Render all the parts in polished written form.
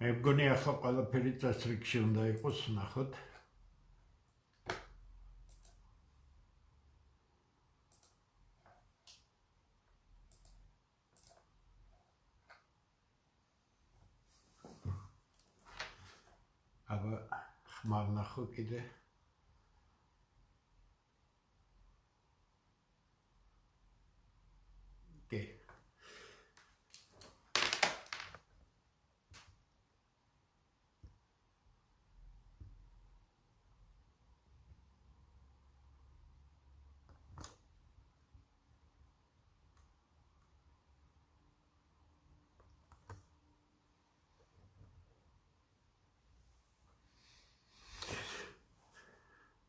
მე მგონი ახლა ყველაფერი წესრიგში უნდა იყოს, ნახოთ. აბა ხმარ ნახო კიდე.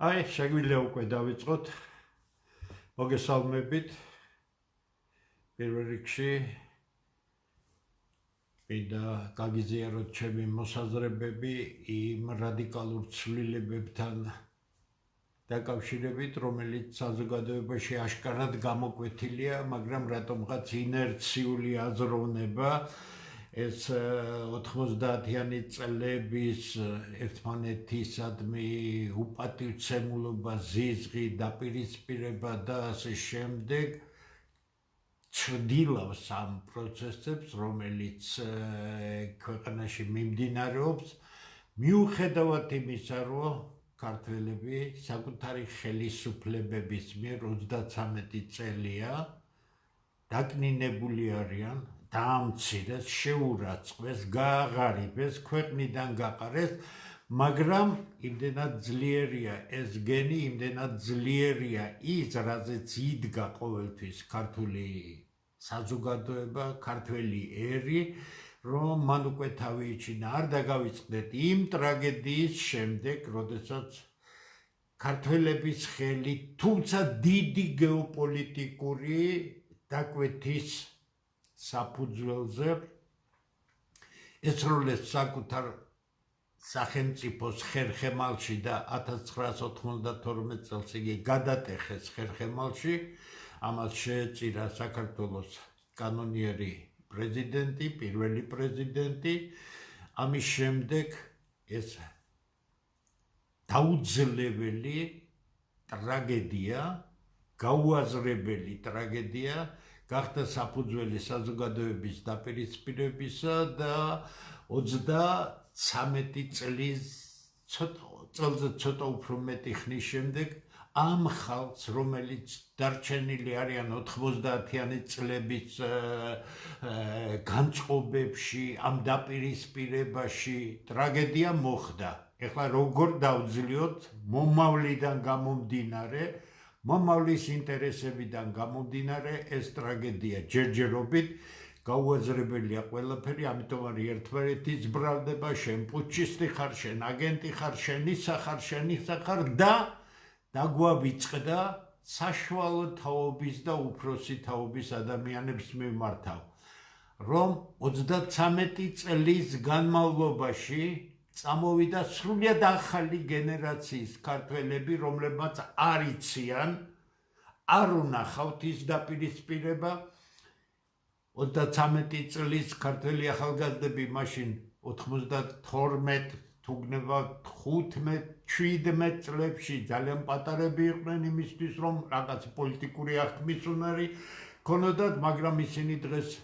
აი, შეგვიძლია უკვე დავიწყოთ. მოგესალმებით. პირველ რიგში მინდა გაგიზიაროთ ჩემი მოსაზრებები იმ რადიკალურ ცვლილებებთან დაკავშირებით, რომელიც საზოგადოებაში აშკარად გამოკვეთილია, მაგრამ რატომღაც ინერციული აზროვნება ეს 90-იანი წლების ერთმანეთისადმი უპატივცემულობა, ზიზღი, დაპირისპირება და ასე შემდეგ ჩრდილავს ამ პროცესებს, რომელიც ქვეყანაში მიმდინარეობს, მიუხედავად იმისა, რომ ქართველები საკუთარი ხელისუფლებების მიერ 33 წელია დაკნინებული არიან, დაამცირეს, შეურაცხყვეს, გააღარიბეს, ქვეყნიდან გაყარეს, მაგრამ იმდენად ძლიერია ეს გენი, იმდენად ძლიერია ის, რაზეც იდგა ყოველთვის ქართული საზოგადოება, ქართველი ერი, რომ მან უკვე თავი იჩინა. არ დაგავიწყდეთ იმ ტრაგედიის შემდეგ, როდესაც ქართველების ხელით, თუმცა დიდი გეოპოლიტიკური დაკვეთის საფუძველზე ესროლეს საკუთარ სახელმწიფოს ხერხემალში და 1992 წელს იგი გადატეხეს ხერხემალში, ამას შეეწირა საქართველოს კანონიერი პრეზიდენტი, პირველი პრეზიდენტი, ამის შემდეგ ეს დაუძლეველი ტრაგედია, გაუაზრებელი ტრაგედია გახდა საფუძველი საზოგადოების დაპირისპირებისა და 33 წელზე ცოტა უფრო მეტი ხნის შემდეგ ამ ხალხს, რომელიც დარჩენილი არიან 90-იანი წლების განწყობებში, ამ დაპირისპირებაში, ტრაგედია მოხდა. ეხლა როგორ დავძლიოთ მომავლიდან გამომდინარე, მომავლის ინტერესებიდან გამომდინარე ეს ტრაგედია ჯერჯერობით გაუაზრებელია ყველაფერი, ამიტომ არის ერთმანეთის ბრალდება, შენ პუჩისტი ხარ, შენ აგენტი ხარ, შენ ისა ხარ და დაგვავიწყდა საშუალო თაობის და უფროსი თაობის ადამიანებს მიმართავ, რომ 33 წლის განმავლობაში წამოვიდა სრულიად ახალი გენერაციის ქართველები, რომლებმაც არ იციან, არ უნახავთ ის დაპირისპირება. 33 წლის ქართველი ახალგაზრდები მაშინ 92 თუ გნებავთ 15-17 წლებში ძალიან პატარები იყვნენ იმისთვის, რომ რაღაც პოლიტიკური აღქმის უნარი ქონოდათ, მაგრამ ისინი დღეს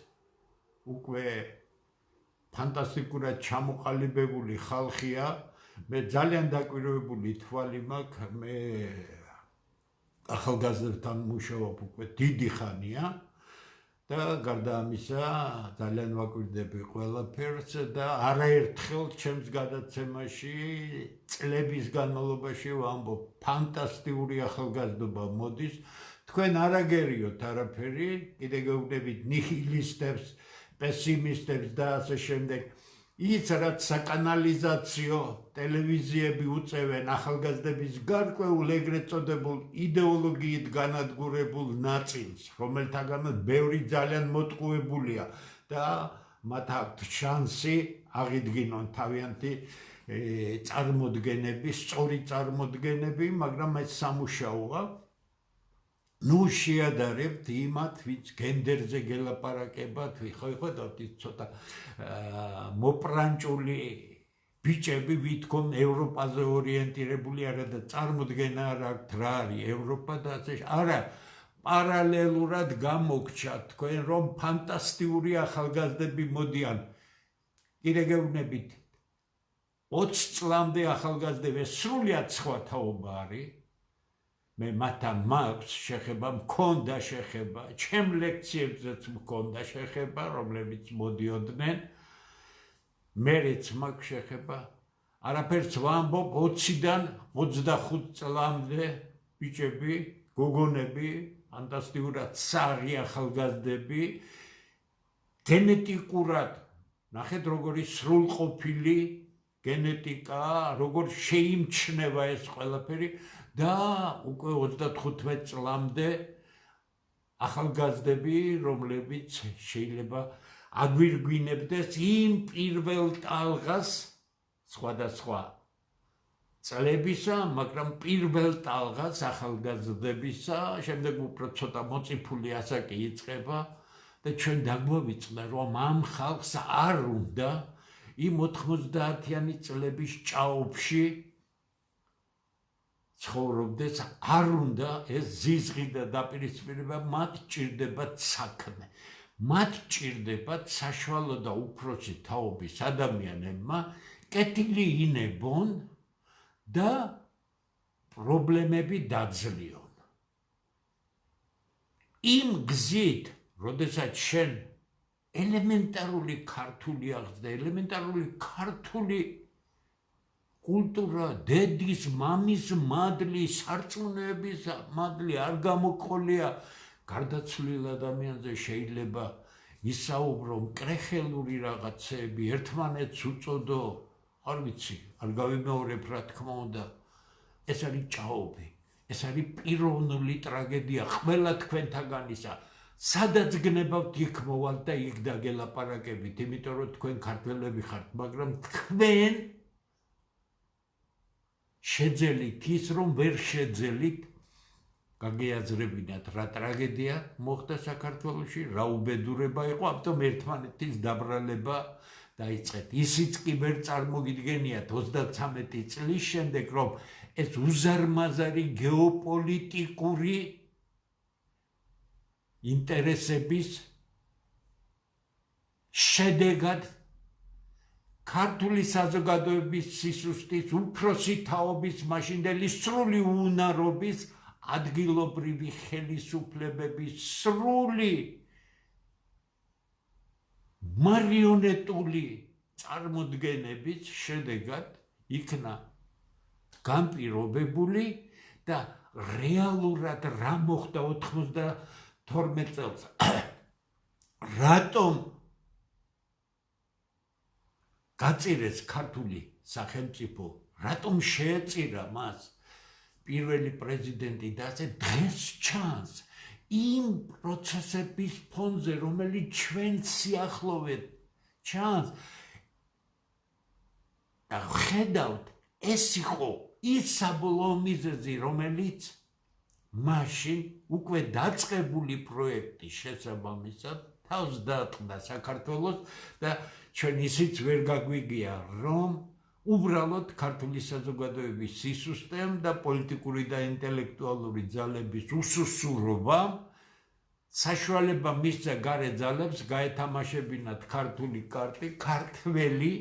უკვე ფანტასტიკურად ჩამოყალიბებული ხალხია. მე ძალიან დაკვირვებული თვალი მაქვს, მე ახალგაზრდებთან მუშაობ უკვე დიდი ხანია და გარდა ამისა ძალიან ვაკვირდები ყველაფერს და არაერთხელ ჩემს გადაცემაში წლების განმავლობაში ვამბობ, ფანტასტიკური ახალგაზრდობა მოდის, თქვენ არ აგერიოთ არაფერი, კიდე გეუბნებით ნიჰილისტებს, პესიმისტებს და ასე შემდეგ. ის რაც საკანალიზაციო ტელევიზიები უწევენ ახალგაზრდების გარკვეულ ეგრეთ წოდებულ იდეოლოგიით განადგურებულ ნაწილს, რომელთაგანაც ბევრი ძალიან მოტყუებულია და მათ აქვთ შანსი აღიდგინონ თავიანთი წარმოდგენები, სწორი წარმოდგენები, მაგრამ ეს სამუშაოა. ნუ შეადარებთ იმათ, ვინც გენდერზე გელაპარაკებათ, ხედავთ ის ცოტა მოპრანჭული ბიჭები ვითქონ ევროპაზე ორიენტირებული არა და წარმოდგენა არ აქვთ რა არის ევროპა და ასე არა პარალელურად გამოგჩათ თქვენ რომ ფანტასტიკური ახალგაზრდები მოდიან კიდე გეუბნებით 20 წლამდე ახალგაზრდები სრულიად სხვა თაობა არის მე მათთან მაქვს შეხება მქონდა შეხება ჩემ ლექციებზეც მქონდა შეხება რომლებიც მოდიოდნენ მეც მაქვს შეხება არაფერს ვამბობ 20-დან 25 წლამდე ბიჭები გოგონები ფანტასტიკურად საღი ახალგაზრდები გენეტიკურად ნახეთ როგორი სრულყოფილი გენეტიკა როგორ შეიმჩნევა ეს ყველაფერი და უკვე 35 წლამდე ახალგაზრდები რომლებიც შეიძლება აგვირგვინებდეს იმ პირველ ტალღას სხვადასხვა წლებისა, მაგრამ პირველ ტალღას ახალგაზრდებისა, შემდეგ უფრო ცოტა მოწიფული ასაკი იწყება და ჩვენ დაგვავიწყდა რომ ამ ხალხს არ უნდა იმ 90-იანი წლების ჭაობში ცხოვრობდეს, არ უნდა ეს ზიზღი და დაპირისპირება მათ ჭირდებათ საქმე. მათ ჭირდებათ საშუალო და უფროსი თაობის ადამიანებმა კეთილი ინებონ და პრობლემები დაძლიონ. იმ გზით, როდესაც შენ ელემენტარული ქართული აღზრდა, ელემენტარული ქართული კულტურა, დედის, მამის მადლი, სარწმუნოების მადლი არ გამოყოლია გარდაცვლილ ადამიანზე შეიძლება ისაუბრო მკრეხელური რაღაცები, ერთმანეთს უწოდო, არ ვიცი, არ გავიმეორებ რა თქმა უნდა, ეს არის ჭაობი, ეს არის პიროვნული ტრაგედია ყველა თქვენთაგანისა. სადაც გნებავთ იქ მოვალთ და იქ დაგელაპარაკებით, იმიტომ რომ თქვენ ქართველები ხართ, მაგრამ თქვენ შეძელით ის, რომ ვერ შეძელით გაგეაზრებინათ რა ტრაგედია მოხდა საქართველოში, რა უბედურება იყო, ამიტომ ერთმანეთის დაბრალება დაიწყეთ. ისიც კი ვერ წარმოგიდგენიათ 33 წლის შემდეგ, რომ ეს უზარმაზარი გეოპოლიტიკური ინტერესების შედეგად ქართული საზოგადოების სისუსტის, უფროსი თაობის მაშინდელი სრული უნარობის ადგილობრივი ხელისუფლებების სრული მარიონეტული წარმოდგენების შედეგად იქნა განპირობებული და რეალურად რა მოხდა 92 წელს რატომ გაწირეს ქართული სახელმწიფო, რატომ შეეწირა მას პირველი პრეზიდენტი და ასე დღეს ჩანს იმ პროცესების ფონზე, რომელიც ჩვენ სიახლოვედ ჩანს და ხედავთ, ეს იყო ის საბოლოო მიზეზი, რომელიც მაშინ უკვე დაწყებული პროექტის შესაბამისად თავს დაატყდა საქართველოს და ჩვენ ისიც ვერ გაგვიგია, რომ უბრალოდ ქართული საზოგადოების სისუსტემ და პოლიტიკური და ინტელექტუალური ძალების უსუსურობამ საშუალება მისცა გარე ძალებს გაეთამაშებინათ ქართული კარტი, ქართველი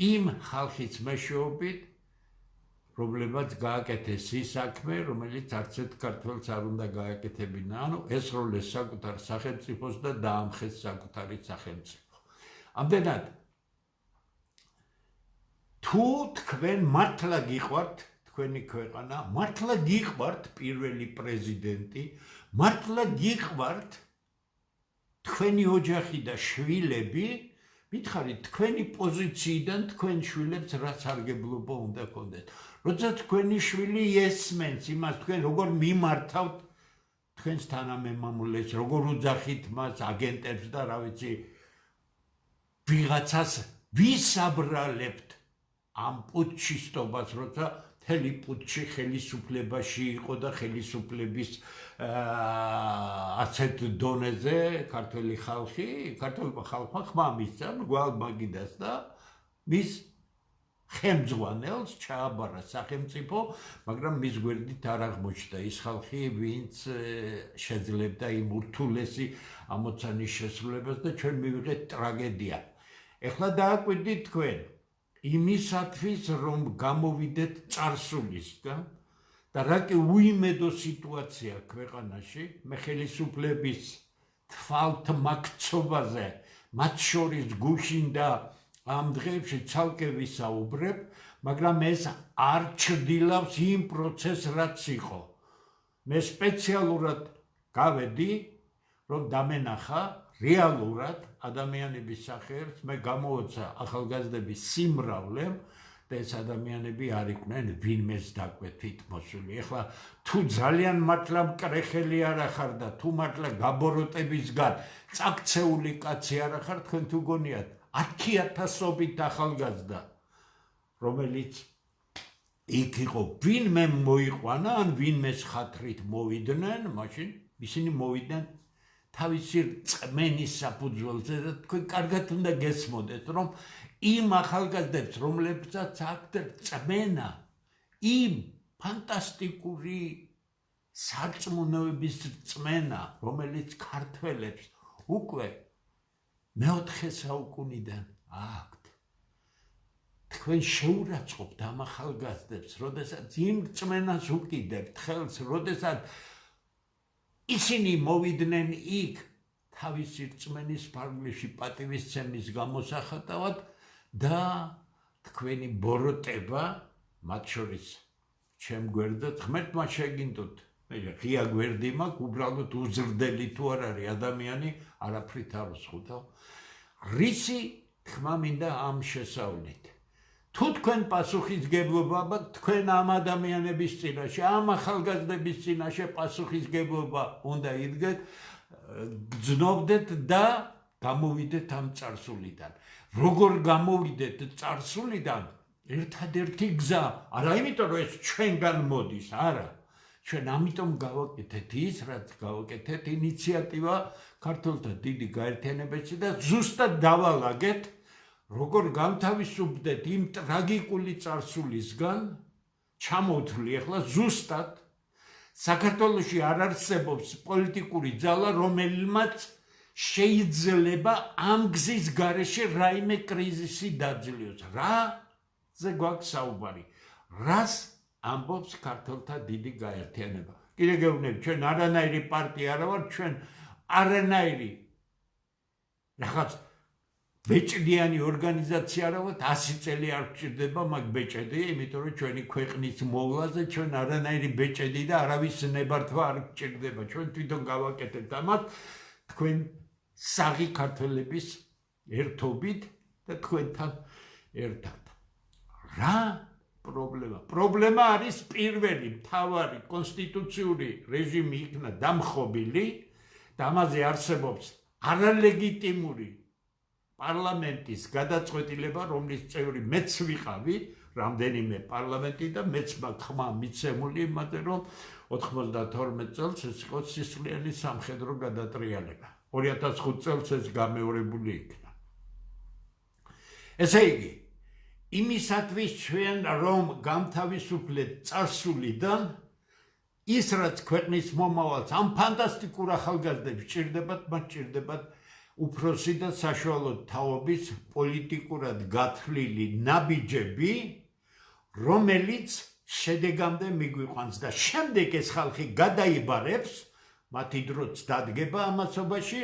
იმ ხალხის მეშვეობით, რომლებაც გააკეთეს ის საქმე, რომელიც არც ერთ ქართველს არ უნდა გააკეთებინა, ანუ ესროლეს საკუთარ სახელმწიფოს და დაამხეს საკუთარი სახელმწიფო. ამდენად, თუ თქვენ მართლა გიყვართ თქვენი ქვეყანა, მართლა გიყვართ პირველი პრეზიდენტი, მართლა გიყვართ თქვენი ოჯახი და შვილები, მითხარით თქვენი პოზიციიდან თქვენ შვილებს რა სარგებლობა უნდა გქონდეთ. როცა თქვენი შვილი ესმენს იმას, თქვენ როგორ მიმართავთ თქვენს თანამემამულეს, როგორ უძახით მას აგენტებს და რა ვიცი, ვიღაცას ვისაბრალებთ ამ პუტჩისტობას, როცა მთელი პუტჩი ხელისუფლებაში იყო და ხელისუფლების ასეთ დონეზე ქართველი ქართველმა ხალხმა ხმა მისცა გვალმაგიდას და მის ხელმძღვანელს ჩააბარა სახელმწიფო, მაგრამ მის გვერდით არ აღმოჩნდა ის ხალხი, ვინც შეძლებდა იმ ურთულესი ამოცანის შესრულებას და ჩვენ მივიღეთ ტრაგედია. ეხლა დააკვირდით თქვენ იმისათვის, რომ გამოვიდეთ წარსულისგან და რა კი უიმედო სიტუაცია ქვეყანაში, მე ხელისუფლების თვალთმაქცობაზე, მათ შორის გუშინ და ამ დღეებში ცალკე ვისაუბრებ, მაგრამ ეს არ ჩრდილავს იმ პროცესს, რაც იყო. მე სპეციალურად გავედი, რომ დამენახა რეალურად ადამიანების სახეებს, მე გამოვაცა ახალგაზრდების სიმრავლემ და ეს ადამიანები არ იყვნენ ვინმეს დაკვეთით მოსული. ეხლა თუ ძალიან მართლა მკრეხელი არ ახარ და თუ მართლა გაბოროტებისგან წაქცეული კაცი არ ახარ, თქვენ თუ გონიათ 10,000-ობით ახალგაზრდა, რომელიც იქ იყო, ვინმე მოიყვანა, ან ვინმეს ხათრით მოვიდნენ, მაშინ ისინი მოვიდნენ თავისი წმენის საფუძველზე და თქვენ კარგად უნდა გესმოდეთ, რომ იმ ახალგაზრდებს, რომლებსაც აქვთ წმენა, იმ ფანტასტიკური სარწმუნოების წმენა, რომელიც ქართველებს უკვე მეოთხე საუკუნიდან აქვთ. თქვენ შეურაცხყოფთ ამ ახალგაზრდებს, როდესაც იმ წმენას უკიდებთ ხელს, როდესაც ისინი მოვიდნენ იქ თავისი რწმენის ფარგლებში პატივისცემის გამოსახატავად და თქვენი ბოროტება, მათ შორის ჩემ გვერდად ღმერთმა შეგინდოთ. ღია გვერდი მაქვს, უბრალოდ უზრდელი თუ არ არის ადამიანი, არაფრით არ უსხუდა. რისი თქმა მინდა ამ შესავლით. თუ თქვენ პასუხისგებლობა აქვთ, თქვენ ამ ადამიანების წინაშე, ამ ახალგაზრდების წინაშე პასუხისგებლობა უნდა იდგეთ, გძნობდეთ და გამოვიდეთ ამ წარსულიდან. როგორ გამოვიდეთ წარსულიდან? ერთადერთი გზა, არა იმიტომ რომ ეს ჩვენგან მოდის, არა. ჩვენ ამიტომ გავაკეთეთ ის, რაც გავაკეთეთ ინიციატივა ქართველთა დიდი გაერთიანებაში და ზუსტად დავალაგეთ, როგორ გამთავისუფლდეთ იმ ტრაგიკული წარსულისგან, ჩამოვთვლი ახლა ზუსტად საქართველოში არ არსებობს პოლიტიკური ძალა, რომელმაც შეიძლება ამ გზის გარეშე რაიმე კრიზისი დაძლიოს. რაზე გვაქვს საუბარი? რას ამბობს ქართველთა დიდი გაერთიანება? კიდე გეუბნები, ჩვენ არანაირი პარტია არა ვართ, ჩვენ არანაირი რაღაც ბეჭდიანი ორგანიზაცია არა ვართ, 100 წელი არ გჭირდება მაგ ბეჭედი, იმიტომ რომ ჩვენი ქვეყნის მოვლაზე ჩვენ არანაირი ბეჭედი და არავის ნებართვა არ გჭირდება. ჩვენ თვითონ გავაკეთებთ ამას თქვენ საღი ქართველების ერთობით და თქვენთან ერთად. რა პრობლემა? პრობლემა არის პირველი, მთავარი კონსტიტუციური რეჟიმი იქნა დამხობილი და ამაზე არსებობს არალეგიტიმური პარლამენტის გადაწყვეტილება, რომლის წევრი მეც ვიყავი, რამდენიმე პარლამენტი და მეც ხმა მიცემული იმაზე, რომ 92 წელს ეს იყო სისხლიანი სამხედრო გადატრიალება. 2005 წელს ეს გამეორებული იქნა. ესე იგი, იმისათვის ჩვენ რომ გამთავისუფლეთ წარსულიდან, ის რაც ქვეყნის მომავალს ამ ფანტასტიკურ ახალგაზრდებს ჭირდებათ, მათ ჭირდებათ უფროსი და საშუალო თაობის პოლიტიკურად გათვლილი ნაბიჯები, რომელიც შედეგამდე მიგვიყვანს და შემდეგ ეს ხალხი გადაიბარებს, მათი დროც დადგება ამასობაში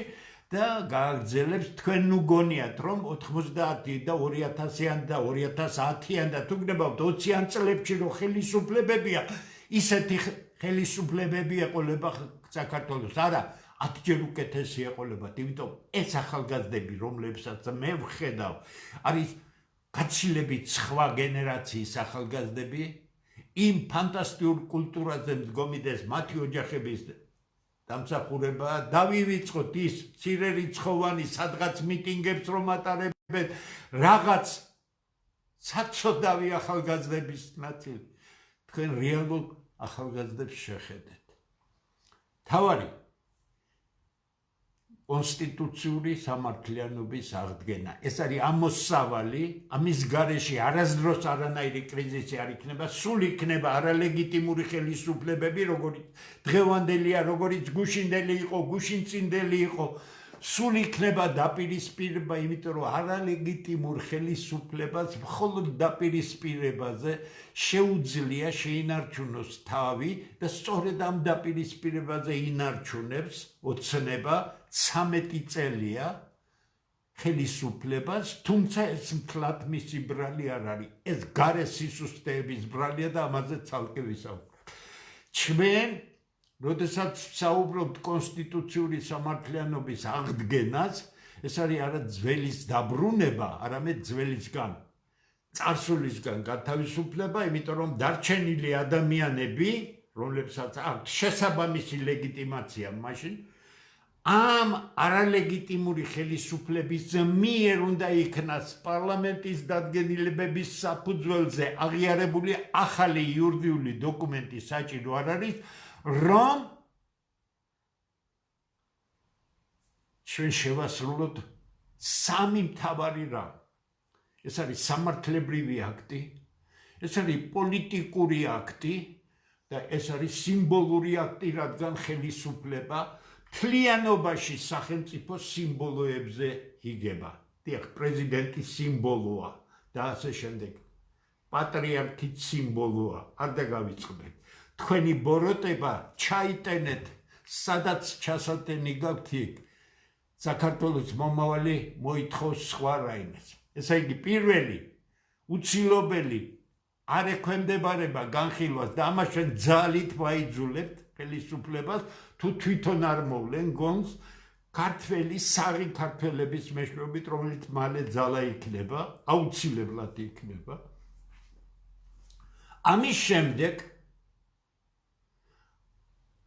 და გააგრძელებს. თქვენ ნუ გონიათ, რომ 90 და 2000-იან და 2010-იან და თუ გნებავთ 20-იან წლებში რომ ხელისუფლებებია, ისეთი ხელისუფლებები ეყოლება საქართველოს. არა, 10-ჯერ უკეთესი ეყოლებათ, იმიტომ ეს ახალგაზრდები, რომლებსაც მე ვხედავ, არის გაცილებით სხვა გენერაციის ახალგაზრდები, იმ ფანტასტიკურ კულტურაზე მდგომი და ეს მათი ოჯახების დამსახურება, დავივიწყოთ ის მცირერიცხოვანი სადღაც მიტინგებს რომ ატარებენ, რაღაც საცოდავი ახალგაზრდების ნაწილი. თქვენ რეალურ ახალგაზრდებს შეხედეთ. თავარი კონსტიტუციური სამართლიანობის აღდგენა. ეს არის ამოსავალი, ამის გარეშე არასდროს არანაირი კრიზისი არ იქნება, სულ იქნება არალეგიტიმური ხელისუფლებები, როგორც დღევანდელია, როგორც გუშინდელი იყო, გუშინწინდელი იყო, სულ იქნება დაპირისპირება, იმიტომ რომ არალეგიტიმურ ხელისუფლებას მხოლოდ დაპირისპირებაზე შეუძლია შეინარჩუნოს თავი და სწორედ ამ დაპირისპირებაზე ინარჩუნებს ოცნება 13 წელია ხელისუფლებას, თუმცა ეს მთლად მისი ბრალი არ არის. ეს გარე სისუსტეების ბრალია და ამაზე ცალკე ვისაუბრებ. ჩვენ როდესაც ვსაუბრობთ კონსტიტუციური სამართლიანობის აღდგენას, ეს არის არა ძველის დაბრუნება, არამედ ძველისგან, წარსულისგან გათავისუფლება, იმიტომ რომ დარჩენილი ადამიანები, რომლებსაც აქვთ შესაბამისი ლეგიტიმაცია მაშინ, ამ არალეგიტიმური ხელისუფლების მიერ უნდა იქნას პარლამენტის დადგენილებების საფუძველზე აღიარებული ახალი იურიდიული დოკუმენტი საჭირო არ არის, რომ ჩვენ შევასრულოთ სამი მთავარი რამ. ეს არის სამართლებრივი აქტი, ეს არის პოლიტიკური აქტი და ეს არის სიმბოლური აქტი, რადგან ხელისუფლება მთლიანობაში სახელმწიფო სიმბოლოებზე იგება. დიახ, პრეზიდენტი სიმბოლოა და ასე შემდეგ. პატრიარქი სიმბოლოა, არ დაგავიწყდეთ. თქვენი ბოროტება ჩაიტენეთ, სადაც ჩასატენი გაქვთ იქ. საქართველოს მომავალი მოითხოვს სხვა რაიმეს. ესა იგი პირველი, უცილობელი არ ექვემდებარება განხილვას და ამაშენ ძალით ვაიძულებთ ხელისუფლებას, თუ თვითონ არ მოვლენ გონს ქართველი საღი ქართველების მეშვეობით, რომელიც მალე ძალა იქნება, აუცილებლად იქნება. ამის შემდეგ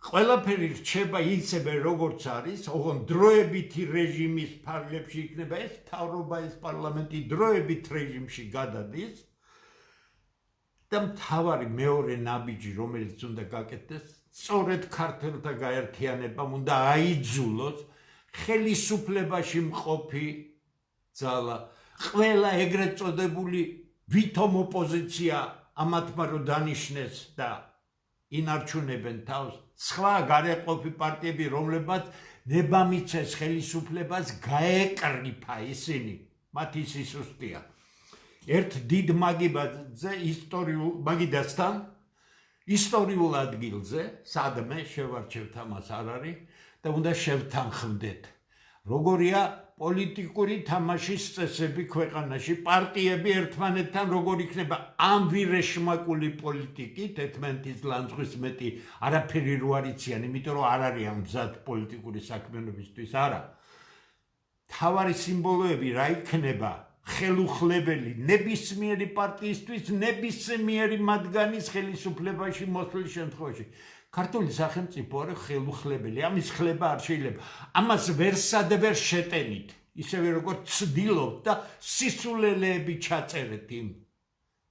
ყველაფერი რჩება ისევე როგორც არის, ოღონდ დროებითი რეჟიმის ფარგლებში იქნება ეს მთავრობა, ეს პარლამენტი დროებით რეჟიმში გადადის და მთავარი მეორე ნაბიჯი, რომელიც უნდა გაკეთდეს, სწორედ ქართველთა გაერთიანებამ უნდა აიძულოს ხელისუფლებაში მყოფი ძალა, ყველა ეგრეთ წოდებული ვითომ ოპოზიცია ამათმა რო დანიშნეს და ინარჩუნებენ თავს, სხვა გარეყოფი პარტიები, რომლებმაც ნება მიცეს ხელისუფლებას გაეკრიფა ისინი, მათი სისუსტეა. ერთ დიდ მაგიდასთან ისტორიულ ადგილზე, სადმე შევარჩევთ ამას არ არის და უნდა შევთანხმდეთ. როგორია პოლიტიკური თამაშის წესები ქვეყანაში, პარტიები ერთმანეთთან როგორ იქნება ამ ვირეშმაკული პოლიტიკით, 11-ის ლანძღვის მეტი არაფერი რო არ იციან, იმიტომ რომ არ არის მზად პოლიტიკური საქმიანობისთვის, არა. მთავარი სიმბოლოები რა იქნება? ხელუხლებელი ნებისმიერი პარტიისთვის, ნებისმიერი მათგანის ხელისუფლებაში მოსვლის შემთხვევაში. ქართული სახელმწიფო არის ხელუხლებელი, ამის ხლება არ შეიძლება. ამას ვერსად ვერ შეტენით, ისევე როგორც ცდილობთ და სისულელეები ჩაწერეთ იმ.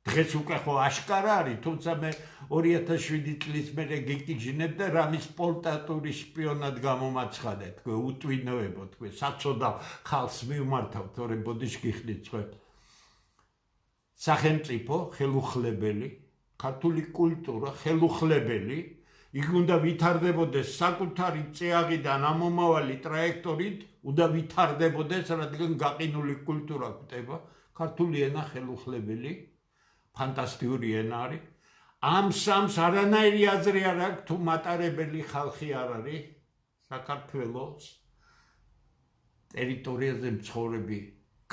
დღეს უკვე ხო აშკარა არის, თუმცა მე 2007 წლის მერე გიკიჯინებ და რამის პოლტატური შპიონად გამომაცხადე, თქვენ უტვინოებო, თქვენ საწოდავ ხალხს მივმართავ, თორემ ბოდიში გიხდით თქვენ. სახელმწიფო ხელუხლებელი, ქართული კულტურა ხელუხლებელი, იქ უნდა ვითარდებოდეს საკუთარი წეაღიდან ამომავალი ტრაექტორით, უნდა ვითარდებოდეს, რადგან გაყინული კულტურა გვტება, ქართული ენა ხელუხლებელი, ფანტასტიკური ენა არის. ამ სამს არანაირი აზრი არ აქვს, თუ მატარებელი ხალხი არ არის საქართველოს ტერიტორიაზე მცხოვრები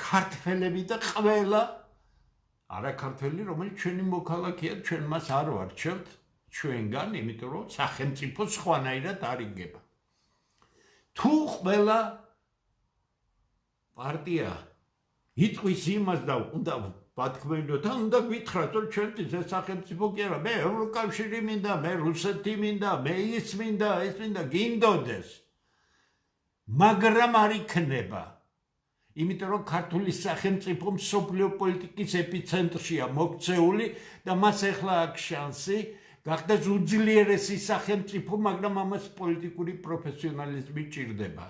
ქართველები და ყველა არაქართველი, რომელიც ჩვენი მოქალაქეა, ჩვენ მას არ ვარჩევთ ჩვენგან, იმიტომ რომ სახელმწიფო სხვანაირად არ იგება. თუ ყველა პარტია იტყვის იმას და უნდა ბათქმედოთ, უნდა გითხრათ, რომ ჩვენთვის ეს სახელმწიფო კი არა, მე ევროკავშირი მინდა, მე რუსეთი მინდა, მე ის მინდა, გინდოდეს. მაგრამ არ იქნება. იმიტომ რომ ქართული სახელმწიფო მსოფლიო პოლიტიკის ეპიცენტრშია მოქცეული და მას ახლა აქვს შანსი გახდეს უძლიერესი სახელმწიფო, მაგრამ ამას პოლიტიკური პროფესიონალიზმი ჭირდება.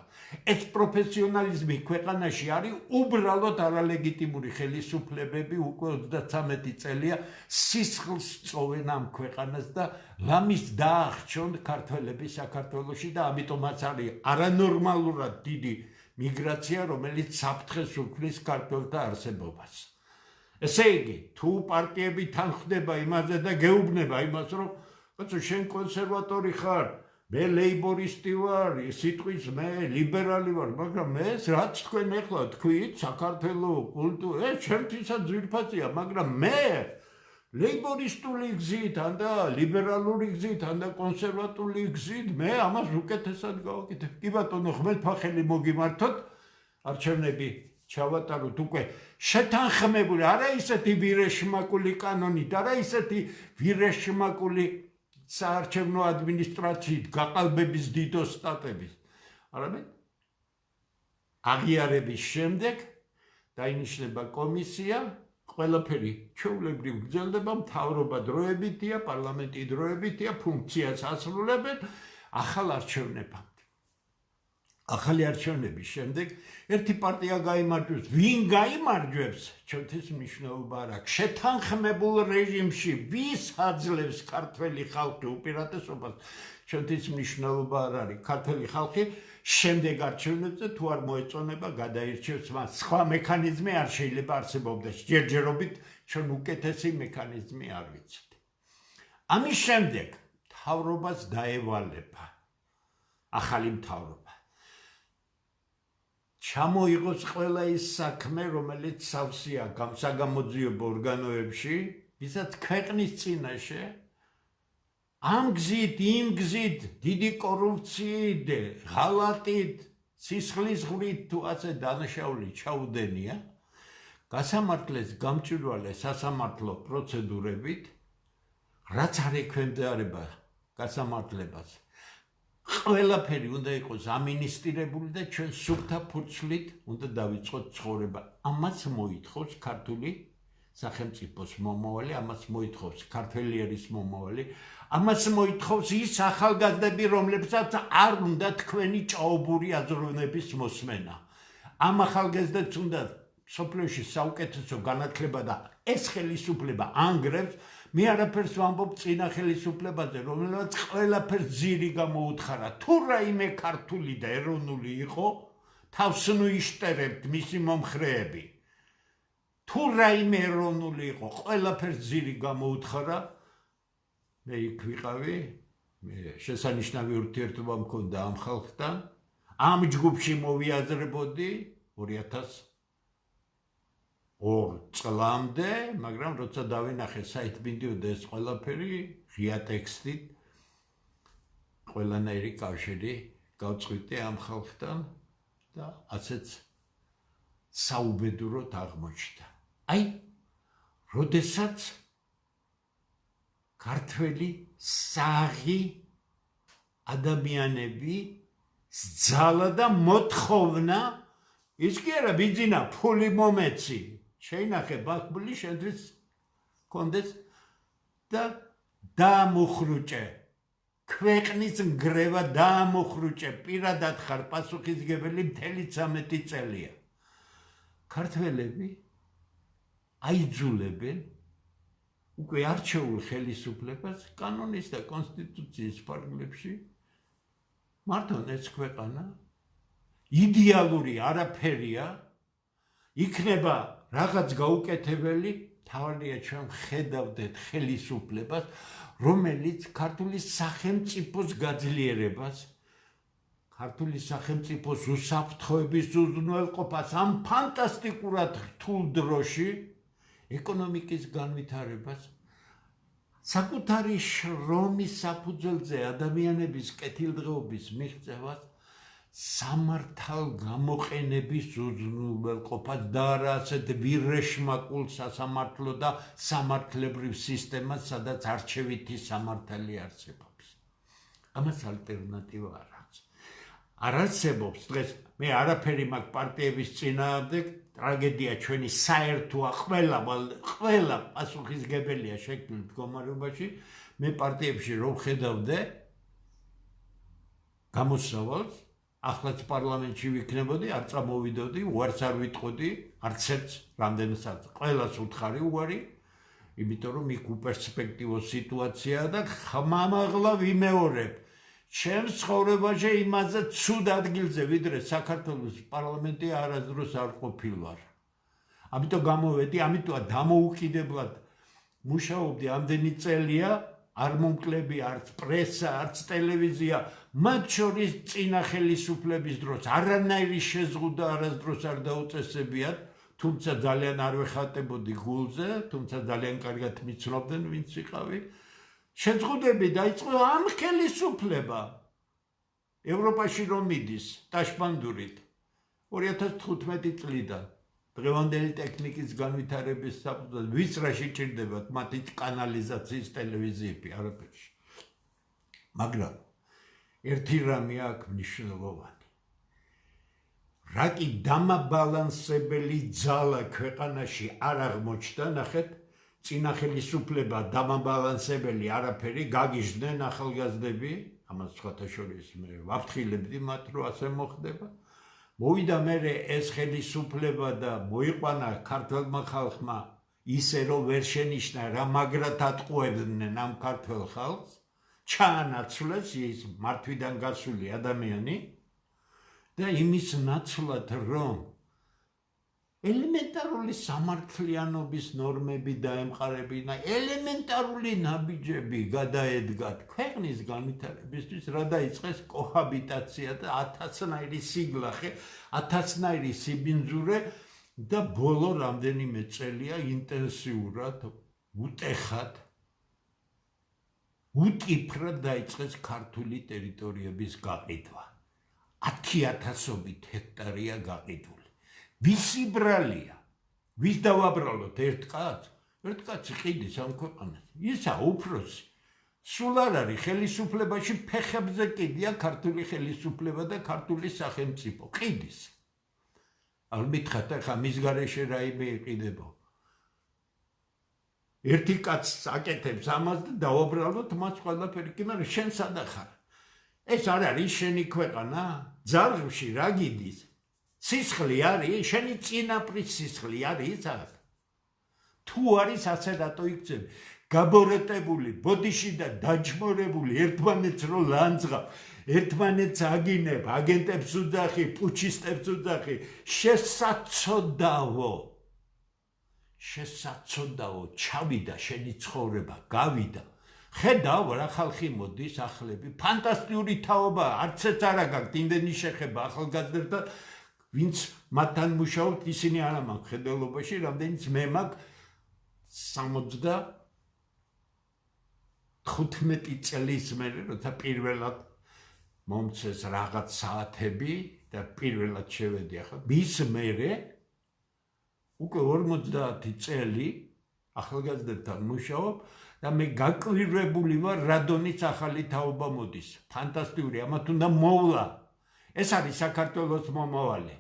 ეს პროფესიონალიზმი ქვეყანაში არის უბრალოდ არალეგიტიმური ხელისუფლებები უკვე 33 წელია სისხლს წოვენ ამ ქვეყანას და ლამის დაახჩონ ქართველები საქართველოში და ამიტომაც არის არანორმალურად დიდი მიგრაცია, რომელიც საფრთხეს უქმნის ქართველთა არსებობას. ესე იგი, თუ პარტიები თან ხდება იმაზე და გეუბნება იმას, რომ კაცო, შენ კონსერვატორი ხარ, მე ლეიბორისტი ვარ, სიტყვის მე ლიბერალი ვარ, მაგრამ ეს რაც თქვენ ახლა თქვით, საქართველოს კულტურა, ჩემთვისაც ძვირფასია, მაგრამ მე ლეიბორისტული გზით, ან და ლიბერალური გზით, ან და კონსერვატული გზით, მე ამას უკეთესად გავაკეთებ. კი ბატონო, ღმერთფახელი მოგიმართოთ, არჩევნები ჩავატაროთ უკვე შეთანხმებული, არა ისეთი ვირეშმაკული კანონით, არა ისეთი ვირეშმაკული საარჩევნო ადმინისტრაციით გაყალბების დიდო სტატებით, არამედ აღიარების შემდეგ დაინიშნება კომისია, ყველაფერი ჩვეულებრივ გრძელდება, მთავრობა დროებითია, პარლამენტი დროებითია, ფუნქციას ასრულებენ ახალ არჩევნებამდე. ახალი არჩევნების შემდეგ ერთი პარტია გაიმარჯვებს, ვინ გაიმარჯვებს, ჩვენთვის მნიშვნელობა არ აქვს. შეთანხმებულ რეჟიმში ვის აძლევს ქართველი ხალხი უპირატესობას, ჩვენთვის მნიშვნელობა არ არის. ქართველი ხალხი შემდეგ არჩევნებზე თუ არ მოეწონება, გადაირჩევს მას. სხვა მექანიზმი არ შეიძლება არსებობდეს. ჯერჯერობით ჩვენ უკეთესი მექანიზმი არ ვიცით. ამის შემდეგ მთავრობას დაევალება ახალი მთავრობა. ჩამოიღოს ყველა ის საქმე, რომელიც სავსეა საგამოძიებო ორგანოებში, ვისაც ქვეყნის წინაშე ამ გზით, იმ გზით, დიდი კორუფციით, ღალატით, სისხლის ღვრით თუ ასე დანაშაული ჩაუდენია, გასამართლეს გამჭვირვალე სასამართლო პროცედურებით, რაც არ ექვემდებარება გასამართლებას. ყველაფერი უნდა იყოს ამინისტრირებული და ჩვენ სუფთა ფურცლით უნდა დავიწყოთ ცხოვრება. ამას მოითხოვს ქართული სახელმწიფოს მომავალი, ამას მოითხოვს ქართველიერის მომავალი, ამას მოითხოვს ის ახალგაზრდები, რომლებსაც არ უნდა თქვენი ჭაობური აზროვნების მოსმენა. ამ ახალგაზრდებს უნდა სოფლიოში საუკეთესო განათლება და ეს ხელისუფლება ანგრევს. მე არაფერს ვამბობ წინა ხელისუფლებაზე, რომელსაც ყველაფერს ძირი გამოუთხარა. თუ რაიმე ქართული და ეროვნული იყო, თავს ნუ იშტერებთ მისი მომხრეები. თუ რაიმე ეროვნული იყო, ყველაფერს ძირი გამოუთხარა. მე იქ ვიყავი, მე შესანიშნავი ურთიერთობა მქონდა ამ ხალხთან. ამ ჯგუფში მოვიაზრებოდი 2002 წლამდე, მაგრამ როცა დავინახე საით მიდიოდა ეს ყველაფერი, ღია ტექსტით, ყველანაირი კავშირი გავწყვიტე ამ ხალხთან და ასეც საუბედუროდ აღმოჩნდა. აი, როდესაც ქართველი საღი ადამიანები ძალა და მოთხოვნა, ის კი არა ბიძინა ფული მომეცი, შეინახე ბახბული შენთვის კონდეს და დაამოხრუჭე, ქვეყნის ნგრევა დაამოხრუჭე, პირადად ხარ პასუხისმგებელი მთელი 13 წელია. ქართველები აიძულებენ უკვე არჩეულ ხელისუფლებას კანონის და კონსტიტუციის ფარგლებში მართონ ეს ქვეყანა იდეალური არაფერია, იქნება რაღაც გაუკეთებელი, თავარია ჩვენ ხედავდეთ ხელისუფლებას, რომელიც ქართული სახელმწიფოს გაძლიერებას, ქართული სახელმწიფოს უსაფრთხოების უზრუნველყოფას ამ ფანტასტიკურად რთულ დროში, ეკონომიკის განვითარებას, საკუთარი შრომის საფუძველზე ადამიანების კეთილდღეობის მიღწევას, სამართალ გამოყენების უზრუნველყოფას და არა ასეთ ვირეშმაკულ სასამართლო და სამართლებრივ სისტემას, სადაც არჩევითი სამართალი არსებობს. ამას ალტერნატივა არ აქვს. არ არსებობს დღეს მე არაფერი მაქვს პარტიების წინააღმდეგ ტრაგედია ჩვენი საერთოა ყველა პასუხისგებელია შექმნილ მდგომარეობაში მე პარტიებში რომ ხედავდე გამოსავალს ახლაც პარლამენტში ვიქნებოდი არ წამოვიდოდი უარს არ ვიტყოდი არც ერთს რამდენსაც ყველას უთხარი უარი იმიტომ რომ იქ უპერსპექტივო სიტუაციაა და ხმამაღლა ვიმეორებ ჩემს ცხოვრებაში იმაზე ცუდ ადგილზე ვიდრე საქართველოს პარლამენტი არასდროს არ ყოფილვარ ამიტომ გამოვედი ამიტომა დამოუკიდებლად მუშაობდი ამდენი წელია არ მომკლები არც პრესა არც ტელევიზია მათ შორის წინა ხელისუფლების დროს არანაირი შეზღუდვა არასდროს არ დაუწესებიათ თუმცა ძალიან არ ვეხატებოდი გულზე თუმცა ძალიან კარგად მიცნობდნენ ვინც ვიყავი შეზღუდვები დაიწყო ამ ხელისუფლება ევროპაში რომ მიდის ტაშპანდურით 2015 წლიდან დღევანდელი ტექნიკის განვითარების საფუძვლად ვის რა შეჭირდებათ მათი კანალიზაციის ტელევიზიები არაფერში მაგრამ ერთი რამე აქვს მნიშვნელოვანი რა კი დამაბალანსებელი ძალა ქვეყანაში არ აღმოჩნდა ნახეთ წინა ხელისუფლება დამაბალანსებელი არაფერი გაგიჟდნენ ახალგაზრდები ამას სხვათა შორის მე ვაფრთხილებდი მათ რომ ასე მოხდება მოვიდა მერე ეს ხელისუფლება და მოიყვანა ქართველმა ხალხმა ისე რომ ვერ შენიშნა რა მაგრად ატყუებდნენ ამ ქართველ ხალხს ჩაანაცვლეს ის მართვიდან გასული ადამიანი და იმის ნაცვლად რომ ელემენტარული სამართლიანობის ნორმები დაემყარებინა ელემენტარული ნაბიჯები გადაედგათ ქვეყნის განვითარებისთვის რა დაიწყეს კოჰაბიტაცია და ათასნაირი სიგლახე ათასნაირი სიბინძურე და ბოლო რამდენიმე წელია ინტენსიურად უტეხად უტიფრად დაიწყეს ქართული ტერიტორიების გაყიდვა 10,000-ობით ჰექტარია გაყიდული ვისი ბრალია ვის დავაბრალოთ ერთ კაცი ყიდის ამ ქვეყანას ისა უფროსი სულ არ არის ხელისუფლებაში ფეხებზე კიდია ქართული ხელისუფლება და ქართული სახელმწიფო ყიდის არ მითხათ ახლა მის გარეშე რაიმე იყიდება ერთი კაცს აკეთებს ამას და დავაბრალოთ მას ყველაფერი კი მაგრამ შენ სადა ხარ ეს არ არის შენი ქვეყანა ძარღვში რა გიდის სისხლი არის შენი წინაპრის სისხლი არის აქ თუ არის ასე რატო იქცევ გაბოროტებული ბოდიში და დაჯმორებული ერთმანეთს რო ლანძღავ ერთმანეთს აგინებ აგენტებს უძახი პუჩისტებს უძახი შესაძოდაო ჩავიდა შენი ცხოვრება გავიდა ხედავ რა ხალხი მოდის ახლები ფანტასტიკური თაობა არცეც არა გაქვთ იმდენი შეხება ახალგაზრდა ვინც მათთან მუშაობთ ისინი არა მაქვს ხედელობაში რამდენიც მე მაქვს 75 წლის მერე როცა პირველად მომწეს რაღაც საათები და პირველად შევედი ახლა მის მერე უკვე 50 წელი ახალგაზრდებთან მუშაობ და მე გაკვირვებული ვარ რადონიც ახალი თაობა მოდის ფანტასტიკური ამათ უნდა მოვლა ეს არის საქართველოს მომავალი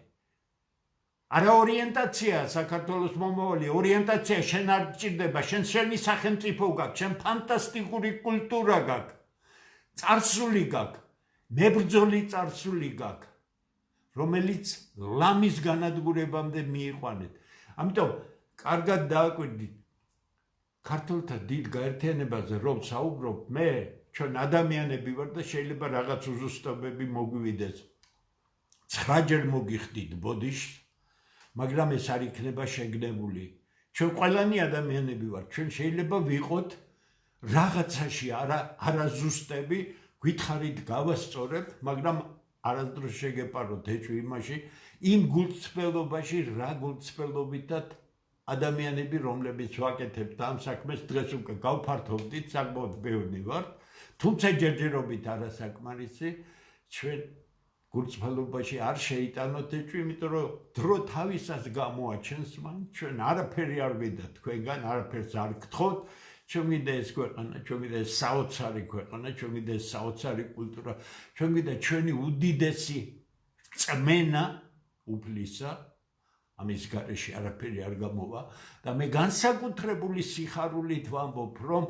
არა ორიენტაცია საქართველოს მომავალი ორიენტაცია შენ არ გჭირდება შენი სახელმწიფო გაქვს შენ ფანტასტიკური კულტურა გაქვს წარსული გაქვს მებრძოლი წარსული გაქვს რომელიც ლამის განადგურებამდე მიიყვანეთ ამიტომ კარგად დააკვირდით ქართულთა დიდ გაერთიანებაზე რომ საუბრობ მე ჩვენ ადამიანები ვარ და შეიძლება რაღაც უზუსტობები მოგვივიდეს 9 ჯერ მოგიხდით ბოდიშს მაგრამ ეს არ იქნება შეგნებული ჩვენ ყველანი ადამიანები ვართ ჩვენ შეიძლება ვიყოთ რაღაცაში არაზუსტები გითხარით გავასწორებ მაგრამ არასდროს შეგეპაროთ ეჭვი იმაში იმ გულწრფელობაში რა გულწრფელობითად ადამიანები რომლებიც ვაკეთებთ ამ საქმეს დღეს უკვე გავფართოვდით საკმაოდ ბევრი ვართ თუმცა ჯერჯერობით არასაკმარისი ჩვენ გულწრფელობაში არ შეიტანოთ ეჭვი იმიტომ რომ დრო თავისას გამოაჩენს მან ჩვენ არაფერი არ ვიდა თქვენგან არაფერს არ გთხოვთ ჩვენ გინდა ეს ქვეყანა, ჩვენ გინდა ეს საოცარი ქვეყანა, ჩვენ გინდა ეს საოცარი კულტურა, ჩვენ გინდა ჩვენი უდიდესი წმენა უფლისა, ამის გარეშე არაფერი არ გამოვა და მე განსაკუთრებული სიხარულით ვამბობ, რომ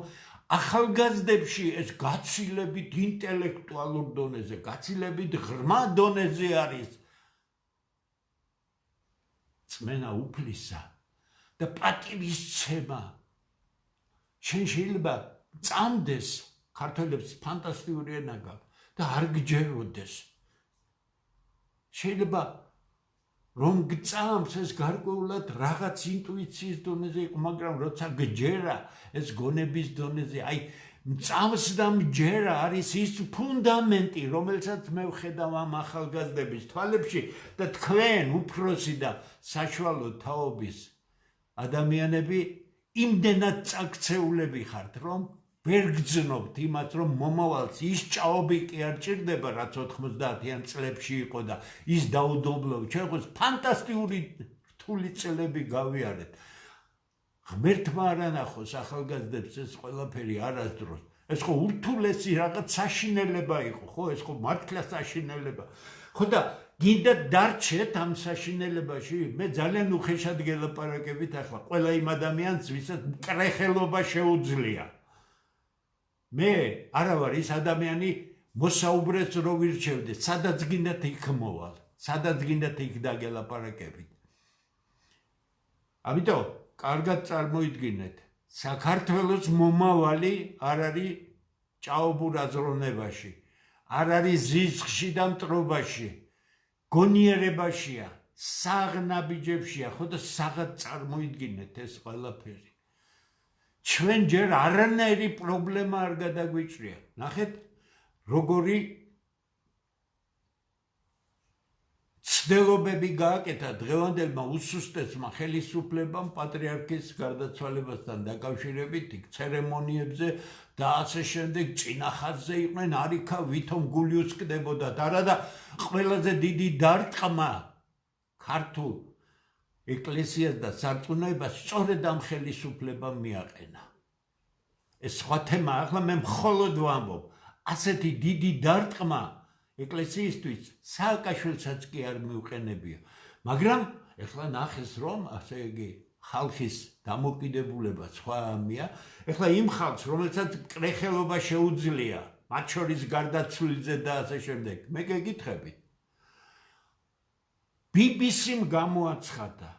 ახალგაზრდებში ეს გაცილებით ინტელექტუალურ დონეზე, გაცილებით ღრმა დონეზე არის წმენა უფლისა და პატივისცემა. შენ შეიძლება წამდეს ქართველებს ფანტასტიკური ენა გაქვს და არ გჯეროდეს. შეიძლება რომ გწამს ეს გარკვეულად რაღაც ინტუიციის დონეზე იყო, მაგრამ როცა გჯერა ეს გონების დონეზე, აი წამს და მჯერა არის ის ფუნდამენტი, რომელსაც მე ვხედავ ამ ახალგაზრდების თვალებში და თქვენ უფროსი და საშუალო თაობის ადამიანები იმდენად წაქცეულები ხართ, რომ ვერ გძნობთ იმას, რომ მომავალს ის ჭაობი კი არ ჭირდება, რაც 90-იან წლებში იყო და ის დაუდობლო. ჩვენ ხო ფანტასტიკური რთული წლები გავიარეთ. ღმერთმა არ ანახოს ახალგაზრდებს ეს ყველაფერი არასდროს. ეს ხო ურთულესი რაღაც საშინელება იყო, ხო? ეს ხო მართლა საშინელება. ხო და გინდა დარჩეთ ამ საშინელებაში? მე ძალიან უხეშად გელაპარაკებით ახლა ყველა იმ ადამიანს, ვისაც მკრეხელობა შეუძლია. მე არა ვარ ის ადამიანი მოსაუბრეს რო ვირჩევდე, სადაც გინდათ იქ მოვალ, სადაც გინდათ იქ დაგელაპარაკებით. ამიტომ კარგად წარმოიდგინეთ, საქართველოს მომავალი არ არის ჭაობურ აზროვნებაში, არ არის ზიზღში და მტრობაში, გონიერებაშია, საღნაბიჯებშია, ხო და საღად წარმოიდგინეთ ეს ყველაფერი. ჩვენ ჯერ არანაირი პრობლემა არ გადაგვიჭრია. ნახეთ, როგორი ცდილობები გააკეთა დღევანდელმა უსუსტესმა ხელისუფლებამ პატრიარქის გარდაცვალებასთან დაკავშირებით ცერემონიებზე და ასე შემდეგ წინახაზზე იყვნენ არიქა ვითომ გული უსკდებოდათ. არა და ყველაზე დიდი დარტყმა ქართულ ეკლესიას და სარწმუნოებას სწორედ ამ ხელისუფლებამ მიაყენა. ეს სხვა თემა, ახლა მე მხოლოდ ვამბობ, ასეთი დიდი დარტყმა ეკლესიისთვის სააკაშვილსაც კი არ მიუყენებია. მაგრამ ეხლა ნახეს, რომ ასე იგი ხალხის დამოკიდებულება სხვა ამია. ეხლა იმ ხალხს, რომელსაც მკრეხელობა შეუძლია, მათ შორის გარდაცვლილზე და ასე შემდეგ, მე გეკითხებით. BBC-მ გამოაცხადა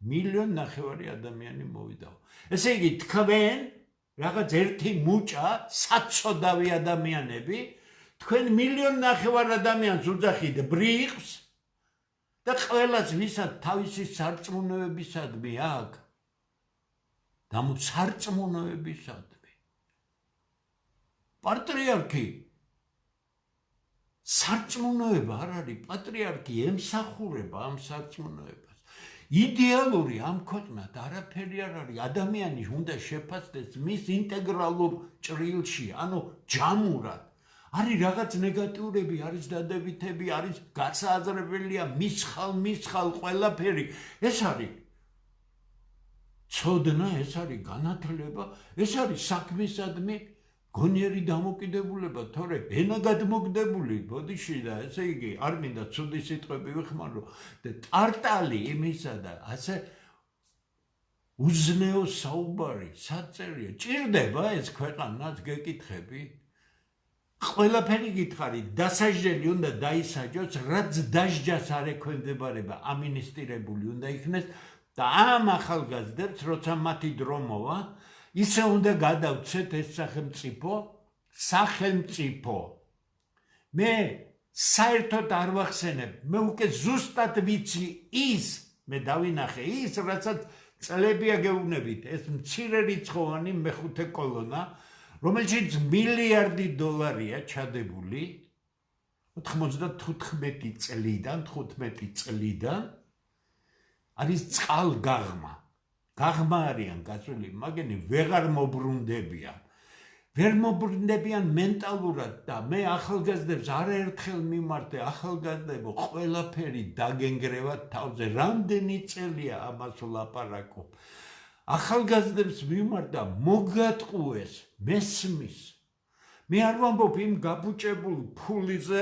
1.5 მილიონი ადამიანი მოვიდა. ესე იგი თქვენ რაღაც ერთი მუჭა საცოდავი ადამიანები თქვენ 1.5 მილიონი ადამიანს უძახით ბრიყვს და ყველას ვისაც თავისი სარწმუნოებისადმი აქვს. სარწმუნოებისადმი. პატრიარქი სარწმუნოება არ არის, პატრიარქი ემსახურება ამ სარწმუნოებას. იდეალური ამ ქვეყნად არაფერი არ არის. ადამიანი უნდა შეფასდეს მის ინტეგრალურ ჭრილში, ანუ ჯამურად. არის რაღაც ნეგატიურები, არის დადებითები, არის გასააზრებელია, მისხალ ყველაფერი. ეს არის ცოდნა, ეს არის განათლება, ეს არის საქმისადმი გონიერი დამოკიდებულება, თორე ენა გადმოგდებული ბოდიში და ესე იგი არ მინდა ცუდი სიტყვები ვიხმარო და ტარტალი იმისა და ასე უზნეო საუბარი საწერია. ჭირდება ეს ქვეყანას გეკითხები? ყველაფერი გითხარი, დასაჯდელი უნდა დაისაჯოს, რაც დასჯას არ ექვემდებარება, ამინისტირებული უნდა იქნეს და ამ ახალგაზრდებს, როცა მათი დრო მოვა, ისე უნდა გადავცეთ ეს სახელმწიფო. მე საერთოდ არ ვახსენებ, მე უკვე ზუსტად ვიცი ის, მე დავინახე ის, რასაც წლებია გეუბნებით, ეს მცირე რიცხოვანი მეხუთე კოლონა, რომელშიც $1 მილიარდი ჩადებული 95 წლიდან არის წყალგაღმა. გაღმა არიან გაწვილი, მაგენი ვეღარ მობრუნდებიან. ვერ მობრუნდებიან მენტალურად და მე ახალგაზრდებს არაერთხელ მიმართე, ახალგაზრდებო, ყველაფერი დაგენგრევათ თავზე. რამდენი წელია ამას ვლაპარაკობ. ახალგაზრდებს მიმართა მოგატყუეს მესმის. მე არ ვამბობ იმ გაბუჭებულ ფულიზე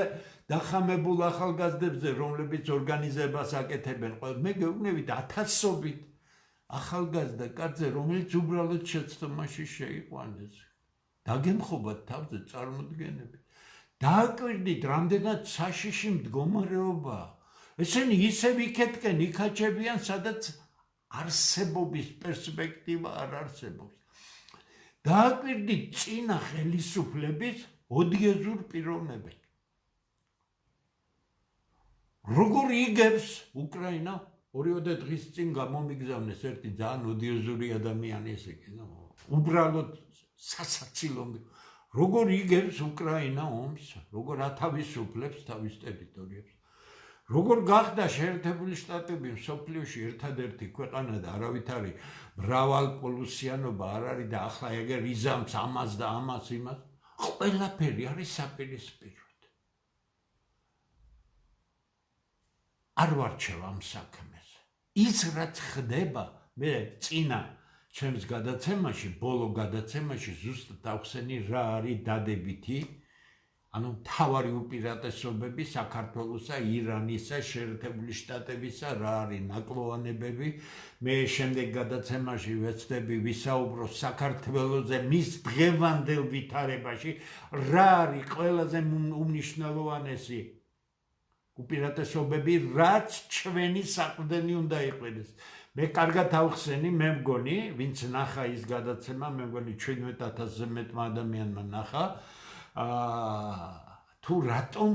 დახამებულ ახალგაზრდებზე, რომლებიც ორგანიზებას აკეთებენ. მე გეუბნებით ათასობით ახალგაზრდა კაცზე, რომელიც უბრალოდ შეცდომაში შეიყვანეს. დაგემხობათ თავზე წარმოდგენები. დააკვირდით, რამდენად საშიში მდგომარეობაა. ესენი ისევ იქეთკენ იქაჩებიან, სადაც არსებობის პერსპექტივა არ არსებობს. დააკვირდით წინა ხელისუფლების ოდიეზურ პიროვნებებს. როგორ იგებს უკრაინა? 2 დღის წინ გამომიგზავნეს ერთი ძალიან ოდიოზური ადამიანი, ესე იგი, უბრალოდ სასაცილო. როგორ იგებს უკრაინა ომს, როგორ ათავისუფლებს თავის ტერიტორიებს. როგორ გახდა შეერთებული შტატები მსოფლიოში ერთადერთი ქვეყანა და არავითარი მრავალპოლუსიანობა არ არის და ახლა ეგერ იზამს ამას და ამას იმას, ყველაფერი არის საპირისპიროდ. არ ვარჩევ ამ საქმეს. ის რაც ხდება, მე წინა ჩემს გადაცემაში, ბოლო გადაცემაში ზუსტად ავხსენი რა არის დადებითი, ანუ მთავარი უპირატესობები საქართველოსა, ირანისა, შეერთებული შტატებისა, რა არის ნაკლოვანებები. მე შემდეგ გადაცემაში ვეცდები ვისაუბრო საქართველოზე, მის დღევანდელ ვითარებაში, რა არის ყველაზე უმნიშვნელოვანესი უპირატესობები, რაც ჩვენი საყრდენი უნდა იყვნენ. მე კარგად ავხსენი, მე მგონი, ვინც ნახა ის გადაცემა, მე მგონი 17,000-ზე მეტმა ადამიანმა ნახა, თუ რატომ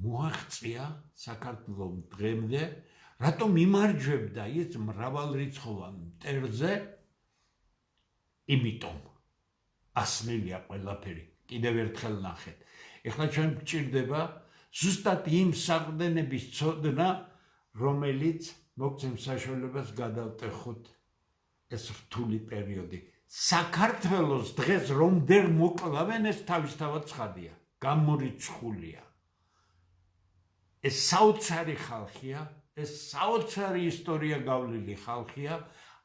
მოაღწია საქართველოს დღემდე, რატომ იმარჯვებდა ის მრავალრიცხოვან მტერზე, იმიტომ ასმელია ყველაფერი. კიდევ ერთხელ ნახეთ. ეხლა ჩვენ გვჭირდება ზუსტად იმ საყრდენების ცოდნა, რომელიც მოგცემს საშუალებას გადავტეხოთ ეს რთული პერიოდი. საქართველოს დღეს რომ ვერ მოკლავენ, ეს თავისთავად ცხადია, გამორიცხულია. ეს საოცარი ხალხია, ეს საოცარი ისტორია გავლილი ხალხია,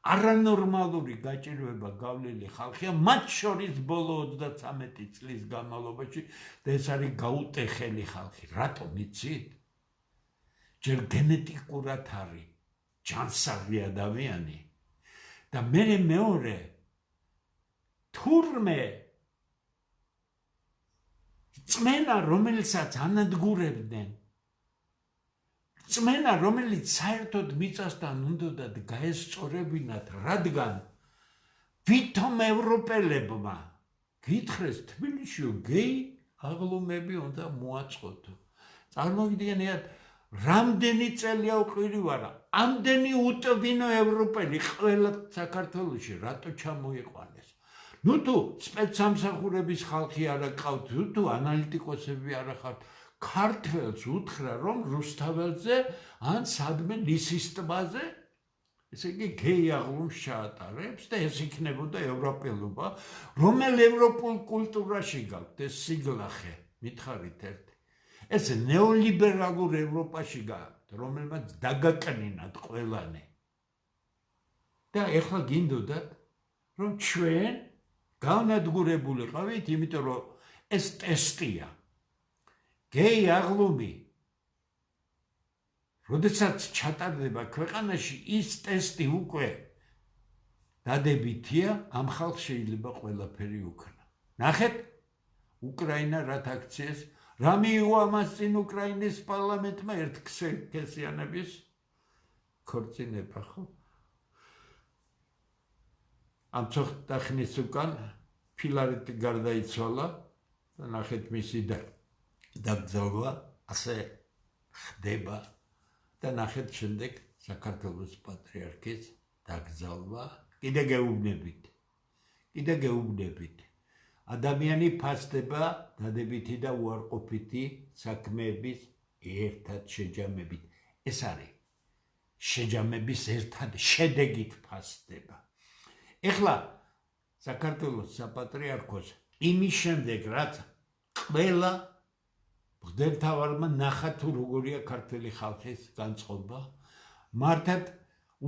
არანორმალური გაჭირვება გავლილი ხალხია, მათ შორის ბოლო 33 წლის განმავლობაში და ეს არის გაუტეხელი ხალხი. რატომ იცით? ჯერ გენეტიკურად არის ჯანსაღი ადამიანი და მეორე თურმე წმენა, რომელსაც ანადგურებდნენ, წმენა, რომელიც საერთოდ მიწასთან უნდათ გაესწორებინათ, რადგან ვითომ ევროპელებმა გითხრეს თბილისში გეი აღლუმები უნდა მოაწყოთო. წარმოგიდგენიათ, რამდენი წელია უყირივარა, ამდენი უტვინო ევროპელი ყველა საქართველოში რატო ჩამოიყვანეს. ნუ თუ სპეცსამსახურების ხალხი არ აყავთ, თუ ანალიტიკოსები არ ახართ, ქართველს უთხრა, რომ რუსთაველზე ან სადმე ნისის ტბაზე, ესე იგი გეი აღლუმს ჩაატარებს და ეს იქნებოდა ევროპელობა, რომელ ევროპულ კულტურაში გაქვთ ეს სიგლახე, მითხარით ერთი. ეს ნეოლიბერალურ ევროპაში გაქვთ, რომელმაც დაგაკნინათ ყველანი. და ეხლა გინდოდათ, რომ ჩვენ გავნადგურებულიყავით, იმიტომ რომ ეს ტესტია. გეი აღლუმი, როდესაც ჩატარდება ქვეყანაში, ის ტესტი უკვე დადებითია, ამ ხალხს შეიძლება ყველაფერი უქნა. ნახეთ, უკრაინა რაც აქციეს, რა მიიღო ამას წინ უკრაინის პარლამენტმა ერთქესიანების ქორწინება, ხო? ამ ცოტა ხნის უკან ფილარეტი გარდაიცვალა და ნახეთ მისი დაკრძალვა ასე ხდება და ნახეთ შემდეგ საქართველოს პატრიარქის დაკრძალვა. კიდე გეუბნებით. ადამიანი ფასდება დადებითი და უარყოფითი საქმეების ერთად შეჯამებით. ეს არის შეჯამების ერთად შედეგით ფასდება. ეხლა საქართველოს საპატრიარქოს იმის შემდეგ, რაც ყველა მღვდელმთავარმა ნახა თუ როგორია ქართველი ხალხის განწყობა, მართად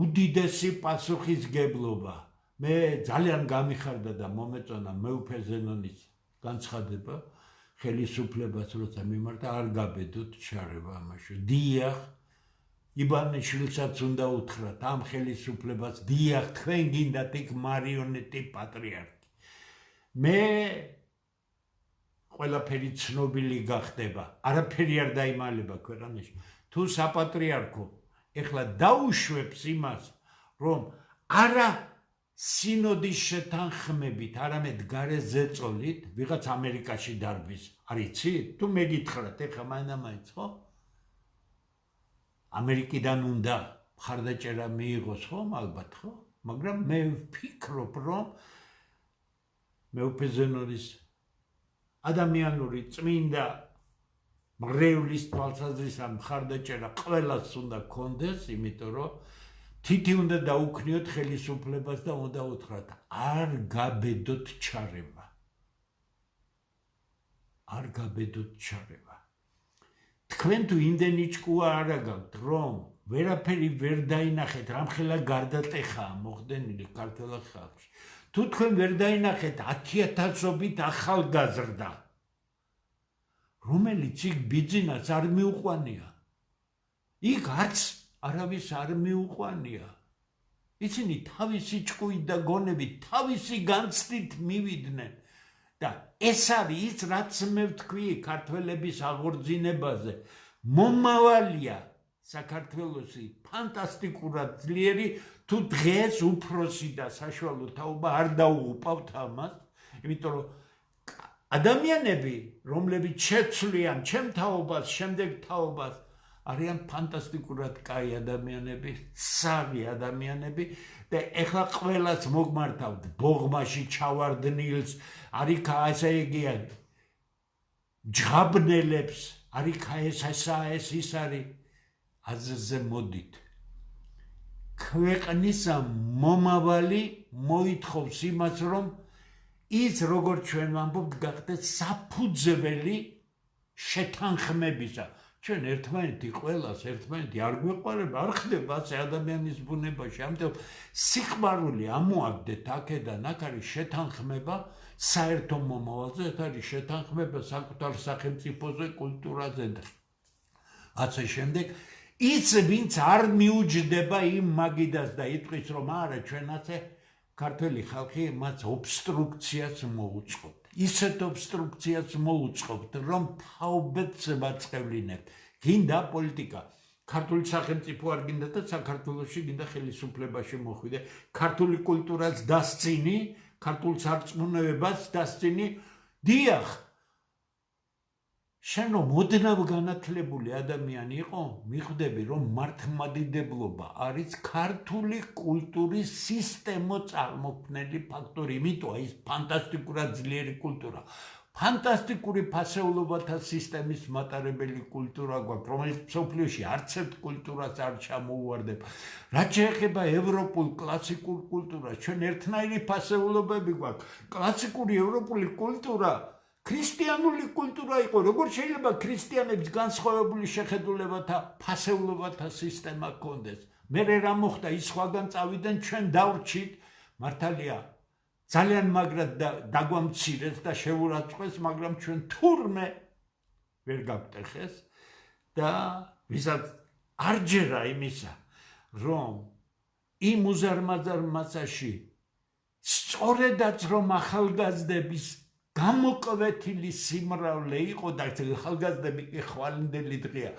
უდიდესი პასუხისგებლობა მე ძალიან გამიხარდა და მომეწონა მეუფე ზენონის განცხადება ხელისუფლებას როცა მიმართა არ გაბედოთ ჩარევა ამაში. დიახ, იბანიშვილსაც უნდა უთხრათ ამ ხელისუფლებას, დიახ, თქვენ გინდათ იქ მარიონეტი პატრიარქი. მე ყველაფერი ცნობილი გახდება, არაფერი არ დაიმალება ქვეყანაში. თუ საპატრიარქო ეხლა დაუშვებს იმას, რომ არა სინოდის შეთანხმებით, არამედ გარე ზეწოლით ვიღაც ამერიკაში დარბის. არიცით? თუ მეგითხრათ ეხლა მაინც ხო? ამერიკიდან უნდა მხარდაჭერა მიიღოს ხომ ალბათ ხო? მაგრამ მე ვფიქრობ, რომ მეუფე ზენონის ადამიანური წმინდა მრევლის თვალსაზრისით მხარდაჭერა ყველას უნდა გქონდეს, იმიტომ რომ თითი უნდა დაუქნიოთ ხელისუფლებას და უნდა უთხრათ არ გაბედოთ ჩარევა. არ გაბედოთ ჩარევა. თქვენ თუ იმდენი ჭკუა არ აგაქვთ, რომ ვერაფერი ვერ დაინახეთ, რამხელა გარდატეხაა მოხდენილი ქართულ ხალხში. თუ თქვენ ვერ დაინახეთ 10,000-ობით ახალგაზრდა, რომელიც იქ ბიძინას არ მიუყვანია. იქ არც არავის არ მიუყვანია. ისინი თავისი ჭკუით და გონებით, თავისი განცდით მივიდნენ. და ეს არის ის, რაც მე ვთქვი ქართველების აღორძინებაზე. მომავალია საქართველოსი ფანტასტიკურად ძლიერი, თუ დღეს უფროსი და საშუალო თაობა არ დაუღუპავთ ამას, იმიტომ რომ ადამიანები, რომლებიც შეცვლიან ჩემ თაობას, შემდეგ თაობას, არიან ფანტასტიკურად კაი ადამიანები, სავი ადამიანები და ეხლა ყველას მოგმართავთ ბოღმაში ჩავარდნილს, არიქა ესე იგია ჯღაბნელებს, არიქა ეს ის არის. აზზე მოდით. ქვეყნისა მომავალი მოითხოვს იმას, რომ ის როგორც ჩვენ ვამბობთ, გახდეს საფუძველი შეთანხმებისა. ჩვენ ერთმანეთი ყველას ერთმანეთი არ გვეყარება, არ ხდება ასე ადამიანის ბუნებაში. ამიტომ სიყვარული ამოაგდეთ აქედან, აქ არის შეთანხმება საერთო მომავალზე, ეს არის შეთანხმება საკუთარ სახელმწიფოზე, კულტურაზე და ასე შემდეგ. ის ვინც არ მიუჯდება იმ მაგიდას და იტყვის, რომ არა ჩვენ ასე ქართველი ხალხი მას ობსტრუქციას მოუწყობთ. ისეთ ობსტრუქციას მოუწყობთ, რომ თაობებს ვაწყევლინებთ. გინდა პოლიტიკა. ქართული სახელმწიფო არ გინდა და საქართველოში გინდა ხელისუფლებაში მოხვიდე. ქართული კულტურას დასწინი, ქართულ სარწმუნოებას დასწინი. დიახ, შენ რომ ოდნავ განათლებული ადამიანი იყო, მიხვდები, რომ მართლმადიდებლობა არის ქართული კულტურის სისტემოწარმოქმნელი ფაქტორი. იმიტომ ის ფანტასტიკურად ძლიერი კულტურა. ფანტასტიკური ფასეულობათა სისტემის მატარებელი კულტურა გვაქვს, რომელიც მსოფლიოში არც ერთ კულტურას არ ჩამოუვარდება. რაც შეეხება ევროპულ კლასიკურ კულტურას, ჩვენ ერთნაირი ფასეულობები გვაქვს. კლასიკური ევროპული კულტურა ქრისტიანული კულტურა იყო, როგორ შეიძლება ქრისტიანებს განსხვავებული შეხედულებათა ფასეულობათა სისტემა ჰქონდეს. მერე რა მოხდა, ის სხვაგან წავიდნენ, ჩვენ დავრჩით, მართალია ძალიან მაგრად დაგვამცირეს და შეურაცხყვეს, მაგრამ ჩვენ თურმე ვერ გავტეხეს და ვისაც არ ჯერა იმისა, რომ იმ უზარმაზარ მასაში სწორედაც რომ ახალგაზრდების გამოკვეთილი სიმრავლე იყო და ახალგაზრდები კი ხვალინდელი დღეა.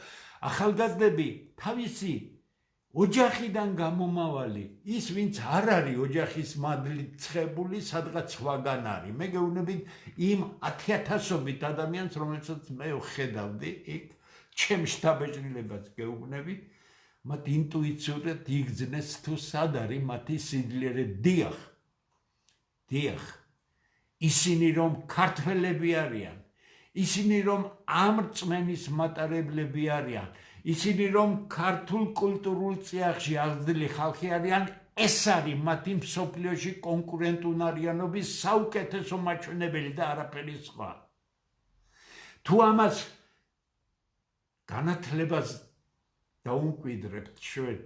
ახალგაზრდები თავისი ოჯახიდან გამომავალი, ის ვინც არ არის ოჯახის მადლით ცხებული, სადღაც სხვაგან არის. მე გეუბნებით იმ 10,000-ობით ადამიანს, რომელსაც მე ვხედავდი იქ, ჩემ შთაბეჭდილებას გეუბნებით, მათ ინტუიციურად იგრძნეს თუ სად არის მათი სიძლიერე. დიახ. ისინი რომ ქართველები არიან, ისინი რომ ამ რწმენის მატარებლები არიან, ისინი რომ ქართულ კულტურულ წიაღში აღზრდილი ხალხი არიან, ეს არის მათი მსოფლიოში კონკურენტუნარიანობის საუკეთესო მაჩვენებელი და არაფერი სხვა. თუ ამას განათლებას დაუმკვიდრებთ ჩვენ,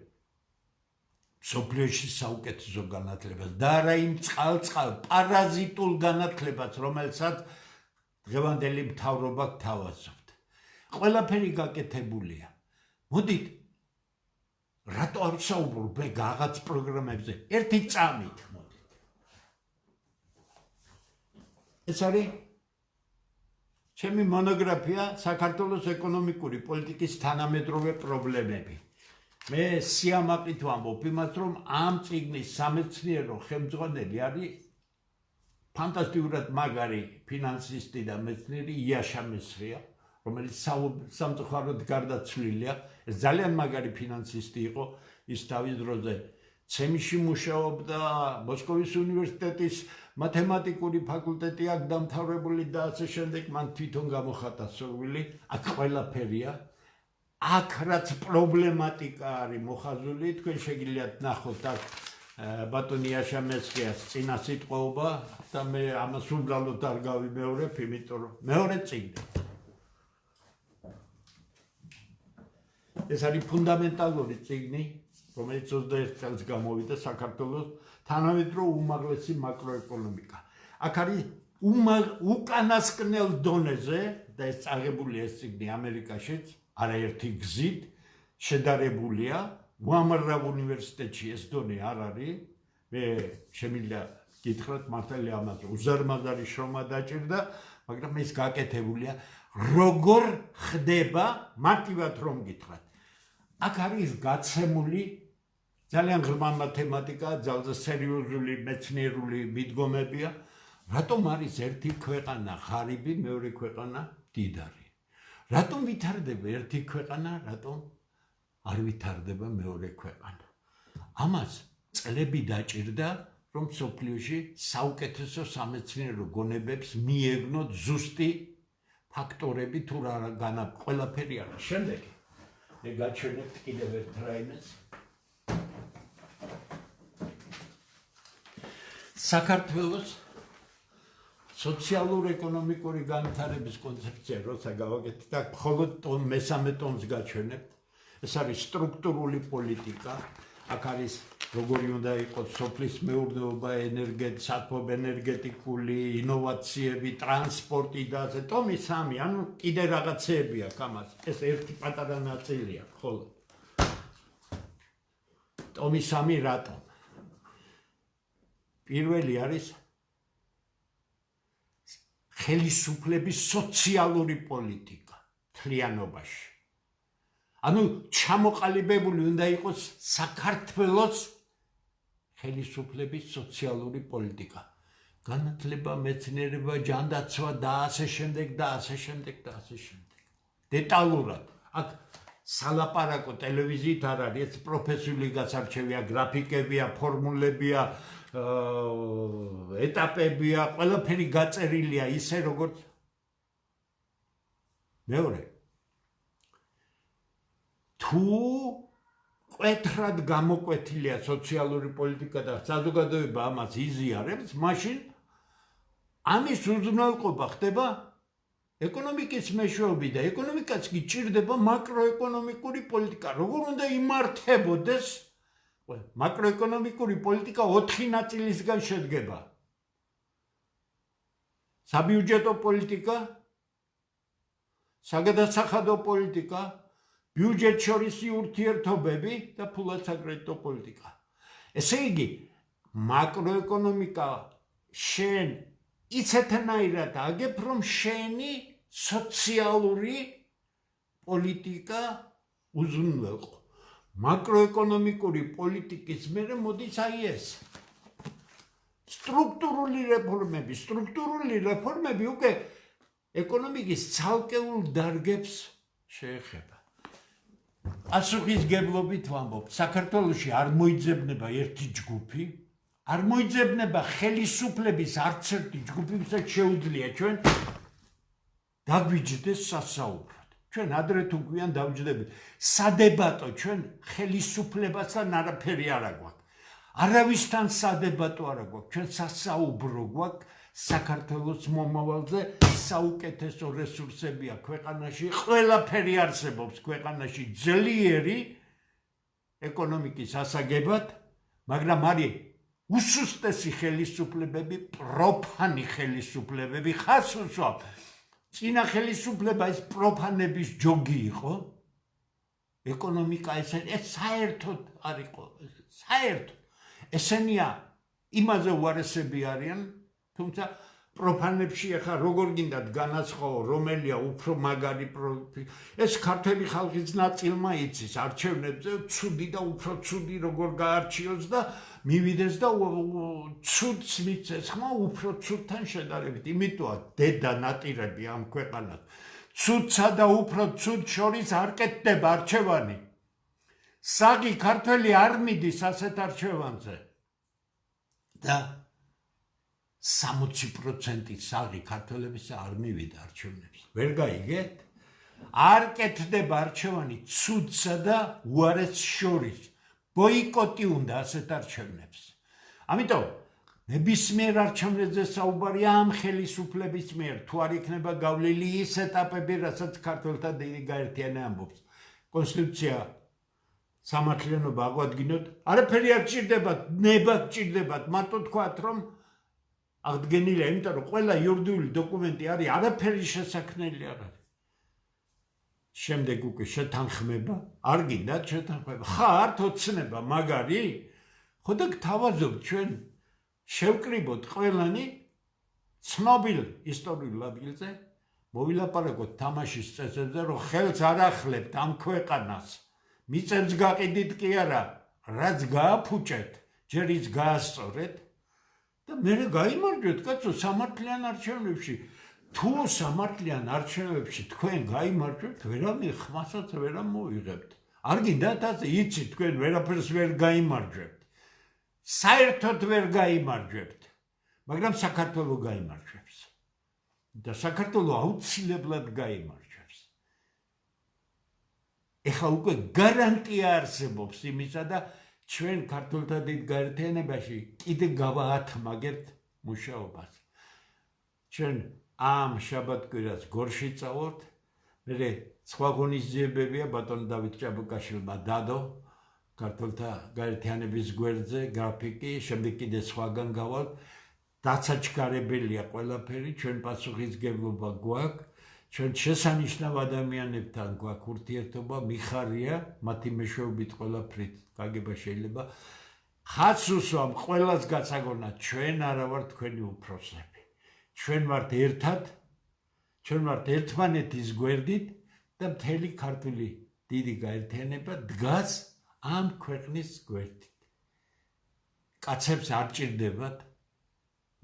მსოფლიოში საუკეთესო განათლებას და არა იმ წყალ პარაზიტულ განათლებას, რომელსაც დღევანდელი მთავრობა გთავაზობთ. ყველაფერი გაკეთებულია. მოდით, რატო არ ვსაუბრობ რაღაც პროგრამებზე? ერთი წამით მოდით. ეს არის ჩემი მონოგრაფია საქართველოს ეკონომიკური პოლიტიკის თანამედროვე პრობლემები. მე სიამაყით ვამბობ იმას, რომ ამ წიგნის სამეცნიერო ხელმძღვანელი არის ფანტასტიკურად მაგარი ფინანსისტი და მეცნიერი იაშა მესხია, რომელიც სამწუხაროდ გარდაცვლილია. ძალიან მაგარი ფინანსისტი იყო, ის თავის დროზე ცემიში მუშაობდა, მოსკოვის უნივერსიტეტის მათემატიკური ფაკულტეტი აქ დამთავრებული და ასე შემდეგ, მან თვითონ გამოხატა სურვილი, აქ ყველაფერია. აქ რაც პრობლემატიკა არის მოხაზული, თქვენ შეგიძლიათ ნახოთ აქ ბატონი იაშა მესხიას წინა სიტყვაობა და მე ამას უბრალოდ არ გავიმეორებ, იმიტომ რომ მეორე წიგნი. ეს არის ფუნდამენტალური წიგნი, რომელიც 21 წელს გამოვიდა საქართველოს თანამედროვე უმაღლესი მაკროეკონომიკა. აქ არის უკანასკნელ დონეზე და ეს წაღებულია ეს წიგნი ამერიკაშიც, არაერთი გზით შედარებულია. უამრავ უნივერსიტეტში ეს დონე არ არის. მე შემიძლია გითხრათ მართალი ამაზე უზარმაზარი შრომა დაჭირდა, მაგრამ ეს გაკეთებულია. როგორ ხდება, მარტივად რომ გითხრათ. აქ არის გაცემული ძალიან ღრმა მათემატიკა, ძალზე სერიოზული მეცნიერული მიდგომებია. რატომ არის ერთი ქვეყანა ღარიბი, მეორე ქვეყანა მდიდარი? რატომ ვითარდება ერთი ქვეყანა, რატომ არ ვითარდება მეორე ქვეყანა? ამას წლები დაჭირდა, რომ მსოფლიოში საუკეთესო სამეცნიერო გონებებს მიეღნოთ ზუსტი ფაქტორები თუ რა ყველაფერი არის. შემდეგი მე გაჩვენებთ კიდევ ერთ რაიმეს. საქართველოს სოციალურ-ეკონომიკური განვითარების კონცეფცია როცა გავაკეთეთ, აქ მხოლოდ მესამე ტომს გაჩვენებთ. ეს არის სტრუქტურული პოლიტიკა. აქ არის როგორი უნდა იყოს სოფლის მეურნეობა, საქმე ენერგეტიკული, ინოვაციები, ტრანსპორტი და ასე. ტომი 3, ანუ კიდე რაღაცეები აქვს ამას. ეს ერთი პატარა ნაწილია მხოლოდ. ტომი 3 რატომ? პირველი არის ხელისუფლების სოციალური პოლიტიკა მთლიანობაში. ანუ ჩამოყალიბებული უნდა იყოს საქართველოს ხელისუფლების სოციალური პოლიტიკა. განათლება, მეცნიერება, ჯანდაცვა და ასე შემდეგ და ასე შემდეგ და ასე შემდეგ. დეტალურად. აქ სალაპარაკო ტელევიზიით არ არის, ეს პროფესიული გასარჩევია, გრაფიკებია, ფორმულებია, ეტაპებია, ყველაფერი გაწერილია ისე როგორც მეორე. თუ კვეთრად გამოკვეთილია სოციალური პოლიტიკა და საზოგადოება ამას იზიარებს, მაშინ ამის უზრუნველყოფა ხდება ეკონომიკის მეშვეობით და ეკონომიკაც კი ჭირდება მაკროეკონომიკური პოლიტიკა. როგორ უნდა იმართებოდეს? მაკროეკონომიკური პოლიტიკა 4 ნაწილისგან შედგება. საბიუჯეტო პოლიტიკა, საგადასახადო პოლიტიკა, ბიუჯეტ შორისი ურთიერთობები და ფულად საკრედიტო პოლიტიკა. ესე იგი, მაკროეკონომიკა შენ იცეთნაირად აგებ, რომ შენი სოციალური პოლიტიკა უზრუნველყო. მაკროეკონომიკური პოლიტიკის მერე მოდის აი ეს. სტრუქტურული რეფორმები უკვე ეკონომიკის ცალკეულ დარგებს შეეხება. პასუხისგებლობით ვამბობ, საქართველოში არ მოიძებნება ერთი ჯგუფი, არ მოიძებნება ხელისუფლების არც ერთი ჯგუფი, ვისაც შეუძლია ჩვენ დაგვიჯდეს სასაუბრად. ჩვენ ადრე თუ გვიან დავჯდებით. სადებატო ჩვენ ხელისუფლებასთან არაფერი არ აგვაქვს. არავისთან სადებატო არ აგვაქვს. ჩვენ სასაუბრო გვაქვს საქართველოს მომავალზე, საუკეთესო რესურსებია ქვეყანაში, ყველაფერი არსებობს ქვეყანაში ძლიერი ეკონომიკის ასაგებად, მაგრამ არის უსუსტესი ხელისუფლებები, პროფანი ხელისუფლებები, ხას უსვამ. წინა ხელისუფლება ეს პროფანების ჯოგი იყო. ეკონომიკა ეს საერთოდ არ იყო, საერთოდ. ესენია იმაზე უარესები არიან, თუმცა პროფანებში ახლა როგორ გინდათ განაცხაო, რომელია უფრო მაგარი ეს ქართველი ხალხის ნაწილმა იცის არჩევნებზე ცუდი და უფრო ცუდი როგორ გაარჩიოს და მივიდეს და ცუდს მიცეს ხმა უფრო ცუდთან შედარებით. იმიტოა დედა ნატირები ამ ქვეყანას. ცუდსა და უფრო ცუდ შორის არ კეთდება არჩევანი. საღი ქართველი არ მიდის ასეთ არჩევანზე. და 60% საღი ქართველებისა არ მივიდა არჩევნებში. ვერ გაიგეთ? არ კეთდება არჩევანი ცუდსა და უარესს შორის. ბოიკოტი უნდა ასეთ არჩევნებს. ამიტომ ნებისმიერ არჩევნებზე საუბარი ამ ხელისუფლების მიერ თუ არ იქნება გავლილი ის ეტაპები, რასაც ქართველთა დიდი გაერთიანება ამბობს. კონსტიტუცია სამართლიანობა აღვადგინოთ, არაფერი არ გჭირდებათ, ნება გჭირდებათ, მარტო თქვათ, რომ აღდგენილია, იმიტომ რომ ყველა იურიდიული დოკუმენტი არის, არაფერი შესაქმნელი არ არის. შემდეგ უკვე შეთანხმება, არ გინდათ შეთანხმება. ხართ ოცნება მაგარი? ხო და გთავაზობთ ჩვენ შევკრიბოთ ყველანი ცნობილ ისტორიულ ადგილზე, მოვილაპარაკოთ თამაშის წესებზე, რომ ხელს არ ახლებთ ამ ქვეყანას. მიწებს გაყიდით კი არა, რაც გააფუჭეთ, ჯერ ის გაასწორეთ და მერე გაიმარჯვეთ, კაცო, სამართლიან არჩევნებში. თუ სამართლიან არჩევნებში თქვენ გაიმარჯვებთ, ვერავინ ხმასაც ვერ ამოიღებთ. არ გინდათ ასე, იცით თქვენ ვერაფერს ვერ გაიმარჯვებთ. საერთოდ ვერ გაიმარჯვებთ, მაგრამ საქართველო გაიმარჯვებს. და საქართველო აუცილებლად გაიმარჯვებს. ეხლა უკვე გარანტია არსებობს იმისა და ჩვენ ქართველთა დიდ გაერთიანებაში კიდე გავაათმაგებთ მუშაობას. ჩვენ ამ შაბათ-კვირას გორში წავართ, მერე სხვა ღონისძიებებია ბატონ დავით ჭაბუკაშვილმა დადო ქართველთა გაერთიანების გვერდზე გრაფიკი, შემდეგ კიდე სხვაგან გავალთ. დაცაჩქარებელია ყველაფერი, ჩვენ პასუხისმგებლობა გვაქვს, ჩვენ შესანიშნავ ადამიანებთან გვაქვს ურთიერთობა, მიხარია, მათი მეშვეობით ყველაფრით გაგება შეიძლება. ხაც უსვამ ყველას გასაგონად, ჩვენ არა ვართ თქვენი უფროსები. ჩვენ ვართ ერთად, ჩვენ ვართ ერთმანეთის გვერდით და მთელი ქართული დიდი გაერთიანება დგას ამ ქვეყნის გვერდით. კაცებს არ ჭირდებათ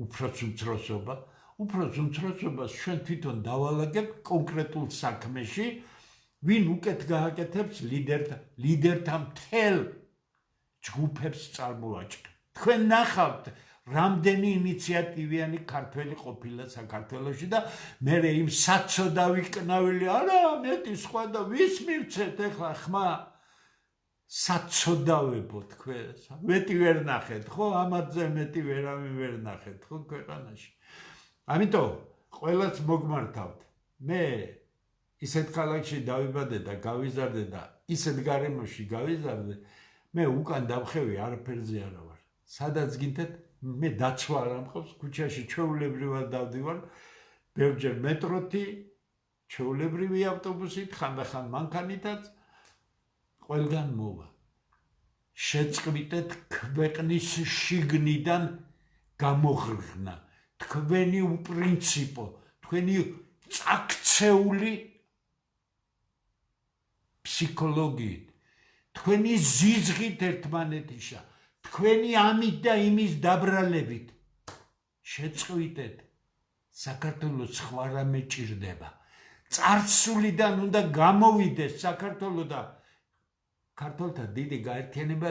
უფროს უმცროსობა, უფროს უმცროსობას ჩვენ თვითონ დავალაგებთ კონკრეტულ საქმეში, ვინ უკეთ გააკეთებს ლიდერთა მთელ ჯგუფებს წარმოაჩენთ. თქვენ ნახავთ რამდენი ინიციატივიანი ქართველი ყოფილა საქართველოში და მე იმ საცოდავი კნავილი არა მეტი სხვა და ვის მივცეთ ეხლა ხმა საცოდავებო თქვენ მეტი ვერ ნახეთ ხო ამაზე მეტი ვერავინ ვერ ნახეთ ხო ქვეყანაში. ამიტომ ყველას მოგმართავთ. მე ისეთ ქალაქში დავიბადე და გავიზარდე და ისეთ გარემოში გავიზარდე, მე უკან დავხევი არაფერზე არა ვარ. სადაც გინდათ მე დაცვა არ ამყავს, ქუჩაში ჩვეულებრივად დავდივარ, ბევრჯერ მეტროთი, ჩვეულებრივი ავტობუსით, ხანდახან მანქანითაც, ყველგან მოვა. შეწყვიტეთ ქვეყნის შიგნიდან გამოღრღნა, თქვენი უპრინციპო, თქვენი წაქცეული ფსიქოლოგიით, თქვენი ზიზღით ერთმანეთისა, თქვენი ამით და იმის დაბრალებით შეწყვიტეთ. საქართველოს სხვა რამე ჭირდება. წარსულიდან უნდა გამოვიდეს საქართველო და ქართველთა დიდი გაერთიანება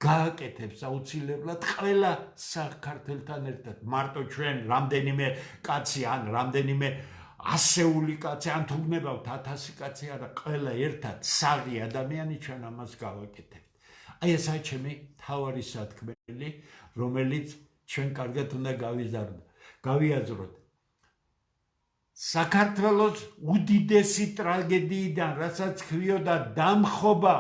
გააკეთებს აუცილებლად ყველა საქართველთან ერთად. მარტო ჩვენ რამდენიმე კაცი ან რამდენიმე ასეული კაცი ან თუ გნებავთ 1000 კაცი არა, ყველა ერთად საღი ადამიანი ჩვენ ამას გავაკეთებთ. აი ესაა ჩემი თავარი სათქმელი, რომელიც ჩვენ კარგად უნდა გავიაზროთ. საქართველოს უდიდესი ტრაგედიიდან, რასაც ჰქვიოდა დამხობა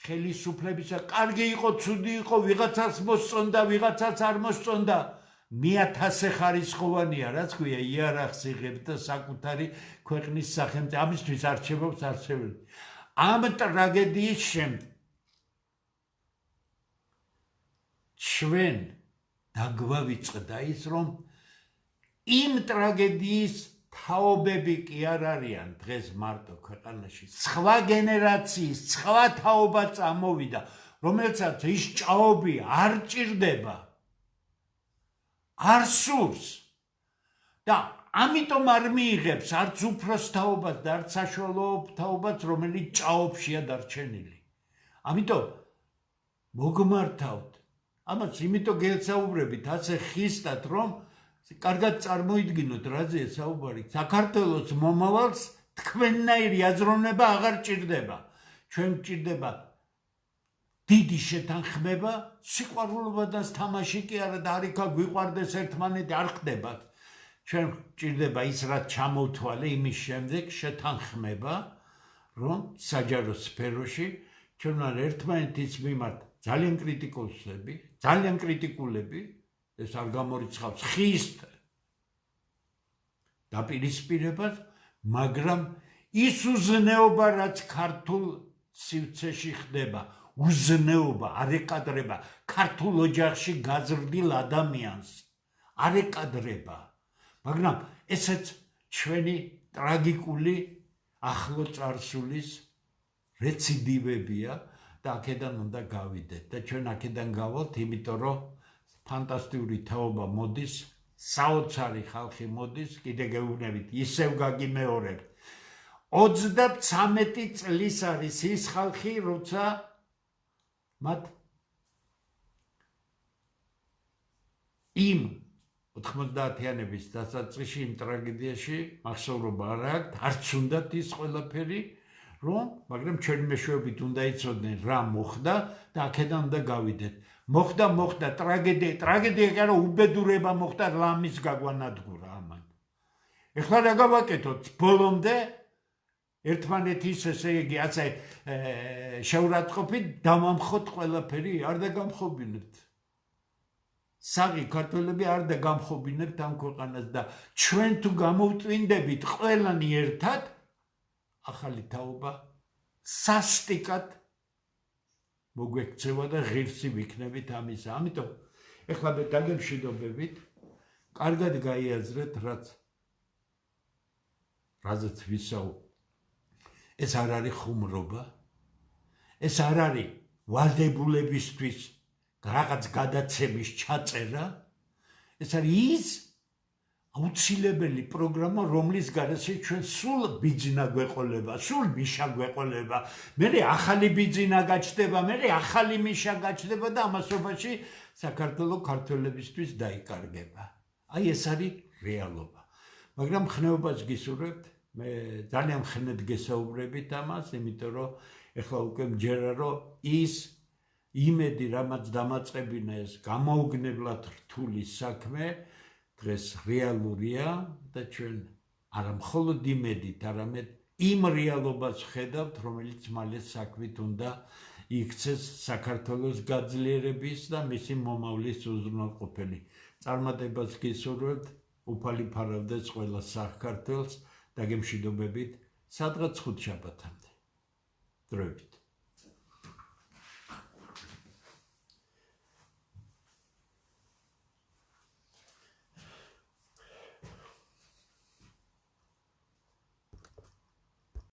ხელისუფლებისა კარგი იყო, ცუდი იყო, ვიღაცას მოსწონდა, ვიღაცას არ მოსწონდა. 1000 ხარისხოვანია, რაც ქვია, იარაღს იღებს და საკუთარი ქვეყნის სახელმწიფო ამისთვის არჩევობს არჩევანი. ამ ტრაგედიის შემდეგ ჩვენ დაგვავიწყდა ის, რომ იმ ტრაგედიის თაობები კი არ არიან დღეს მარტო ქვეყანაში. სხვა გენერაციის, სხვა თაობა წამოვიდა, რომელსაც ის ჭაობი არ ჭირდება, არ სურს და ამიტომ არ მიიღებს არც უფროს თაობას და არც საშუალო თაობას, რომელიც ჭაობშია დარჩენილი. ამიტომ მოგმართავთ. ამას იმიტომ გეცაუბრებით ასე ხისტად, რომ კარგად წარმოიდგინოთ, რაზეა საუბარი. საქართველოს მომავალს თქვენნაირი აზროვნება აღარ ჭირდება. ჩვენ ჭირდება დიდი შეთანხმება, სიყვარულობადას თამაში კი არა და არ იქა გვიყვარდეს ერთმანეთი არ ხდება. ჩვენ ჭირდება ის, რაც ჩამოვთვალე იმის შემდეგ შეთანხმება, რომ საჯარო სფეროში ჩვენ არ ერთმანეთის მიმართ ძალიან კრიტიკულები, ეს არ გამორიცხავს ხისტ დაპირისპირებას, მაგრამ ის უზნეობა, რაც ქართულ სივრცეში ხდება, უზნეობა, არ ეკადრება ქართულ ოჯახში გაზრდილ ადამიანს, არ ეკადრება, მაგრამ ესეც ჩვენი ტრაგიკული ახლო წარსულის რეციდივებია და აქედან უნდა გავიდეთ და ჩვენ აქედან გავალთ, იმიტომ რომ ფანტასტიკური თაობა მოდის, საოცარი ხალხი მოდის, კიდე გეუბნებით, ისევ გაგიმეორებთ. 33 წლის არის ის ხალხი, როცა მათ იმ 90-იანების დასაწყისში იმ ტრაგედიაში მახსოვრობა არ აქვს, არც უნდათ ის ყველაფერი, მაგრამ ჩვენი მეშვეობით უნდა იცოდნენ რა მოხდა და აქედან უნდა გავიდეთ. მოხდა ტრაგედია კი არა, უბედურება მოხდა, ლამის გაგვანადგურა ამან. ეხლა რა გავაკეთოთ ბოლომდე ერთმანეთის ესე იგი ასე შეურაცხყოფით დავამხოთ ყველაფერი, არ დაგამხობინებთ. საღი ქართველები არ დაგამხობინებთ ამ ქვეყანას და ჩვენ თუ გამოვწვინდებით ყველანი ერთად, ახალი თაობა სასტიკად მოგვექცევა და ღირსი ვიქნებით ამისა. ამიტომ ეხლა მე დაგემშვიდობებით, კარგად გაიაზრეთ, რაზეც ვისაუბრეთ. ეს არ არის ხუმრობა, ეს არ არის ვალდებულებისთვის რაღაც გადაცემის ჩაწერა, ეს არის ის აუცილებელი პროგრამა, რომლის გარეშე ჩვენ სულ ბიძინა გვეყოლება, სულ მიშა გვეყოლება, მერე ახალი ბიძინა გაჩნდება, მერე ახალი მიშა გაჩნდება და ამასობაში საქართველოს ქართველებისთვის დაიკარგება. აი ეს არის რეალობა. მაგრამ ხნეობას გისურვებთ, მე ძალიან ხნედ გესაუბრებით ამას, იმიტომ რომ ეხლა უკვე მჯერა, რომ ის იმედი, რამაც დამაწყებინა ეს გამოუგნებლად რთული საქმე, დღეს რეალურია და ჩვენ არა მხოლოდ იმედით, არამედ იმ რეალობას ვხედავთ, რომელიც მალე საქმით უნდა იქცეს საქართველოს გაძლიერების და მისი მომავლის უზრუნველყოფელი. წარმატებას გისურვებთ, უფალი ფარავდეს ყველა საქართველოს და გემშვიდობებით სადღაც ხუთშაბათამდე. დროებით.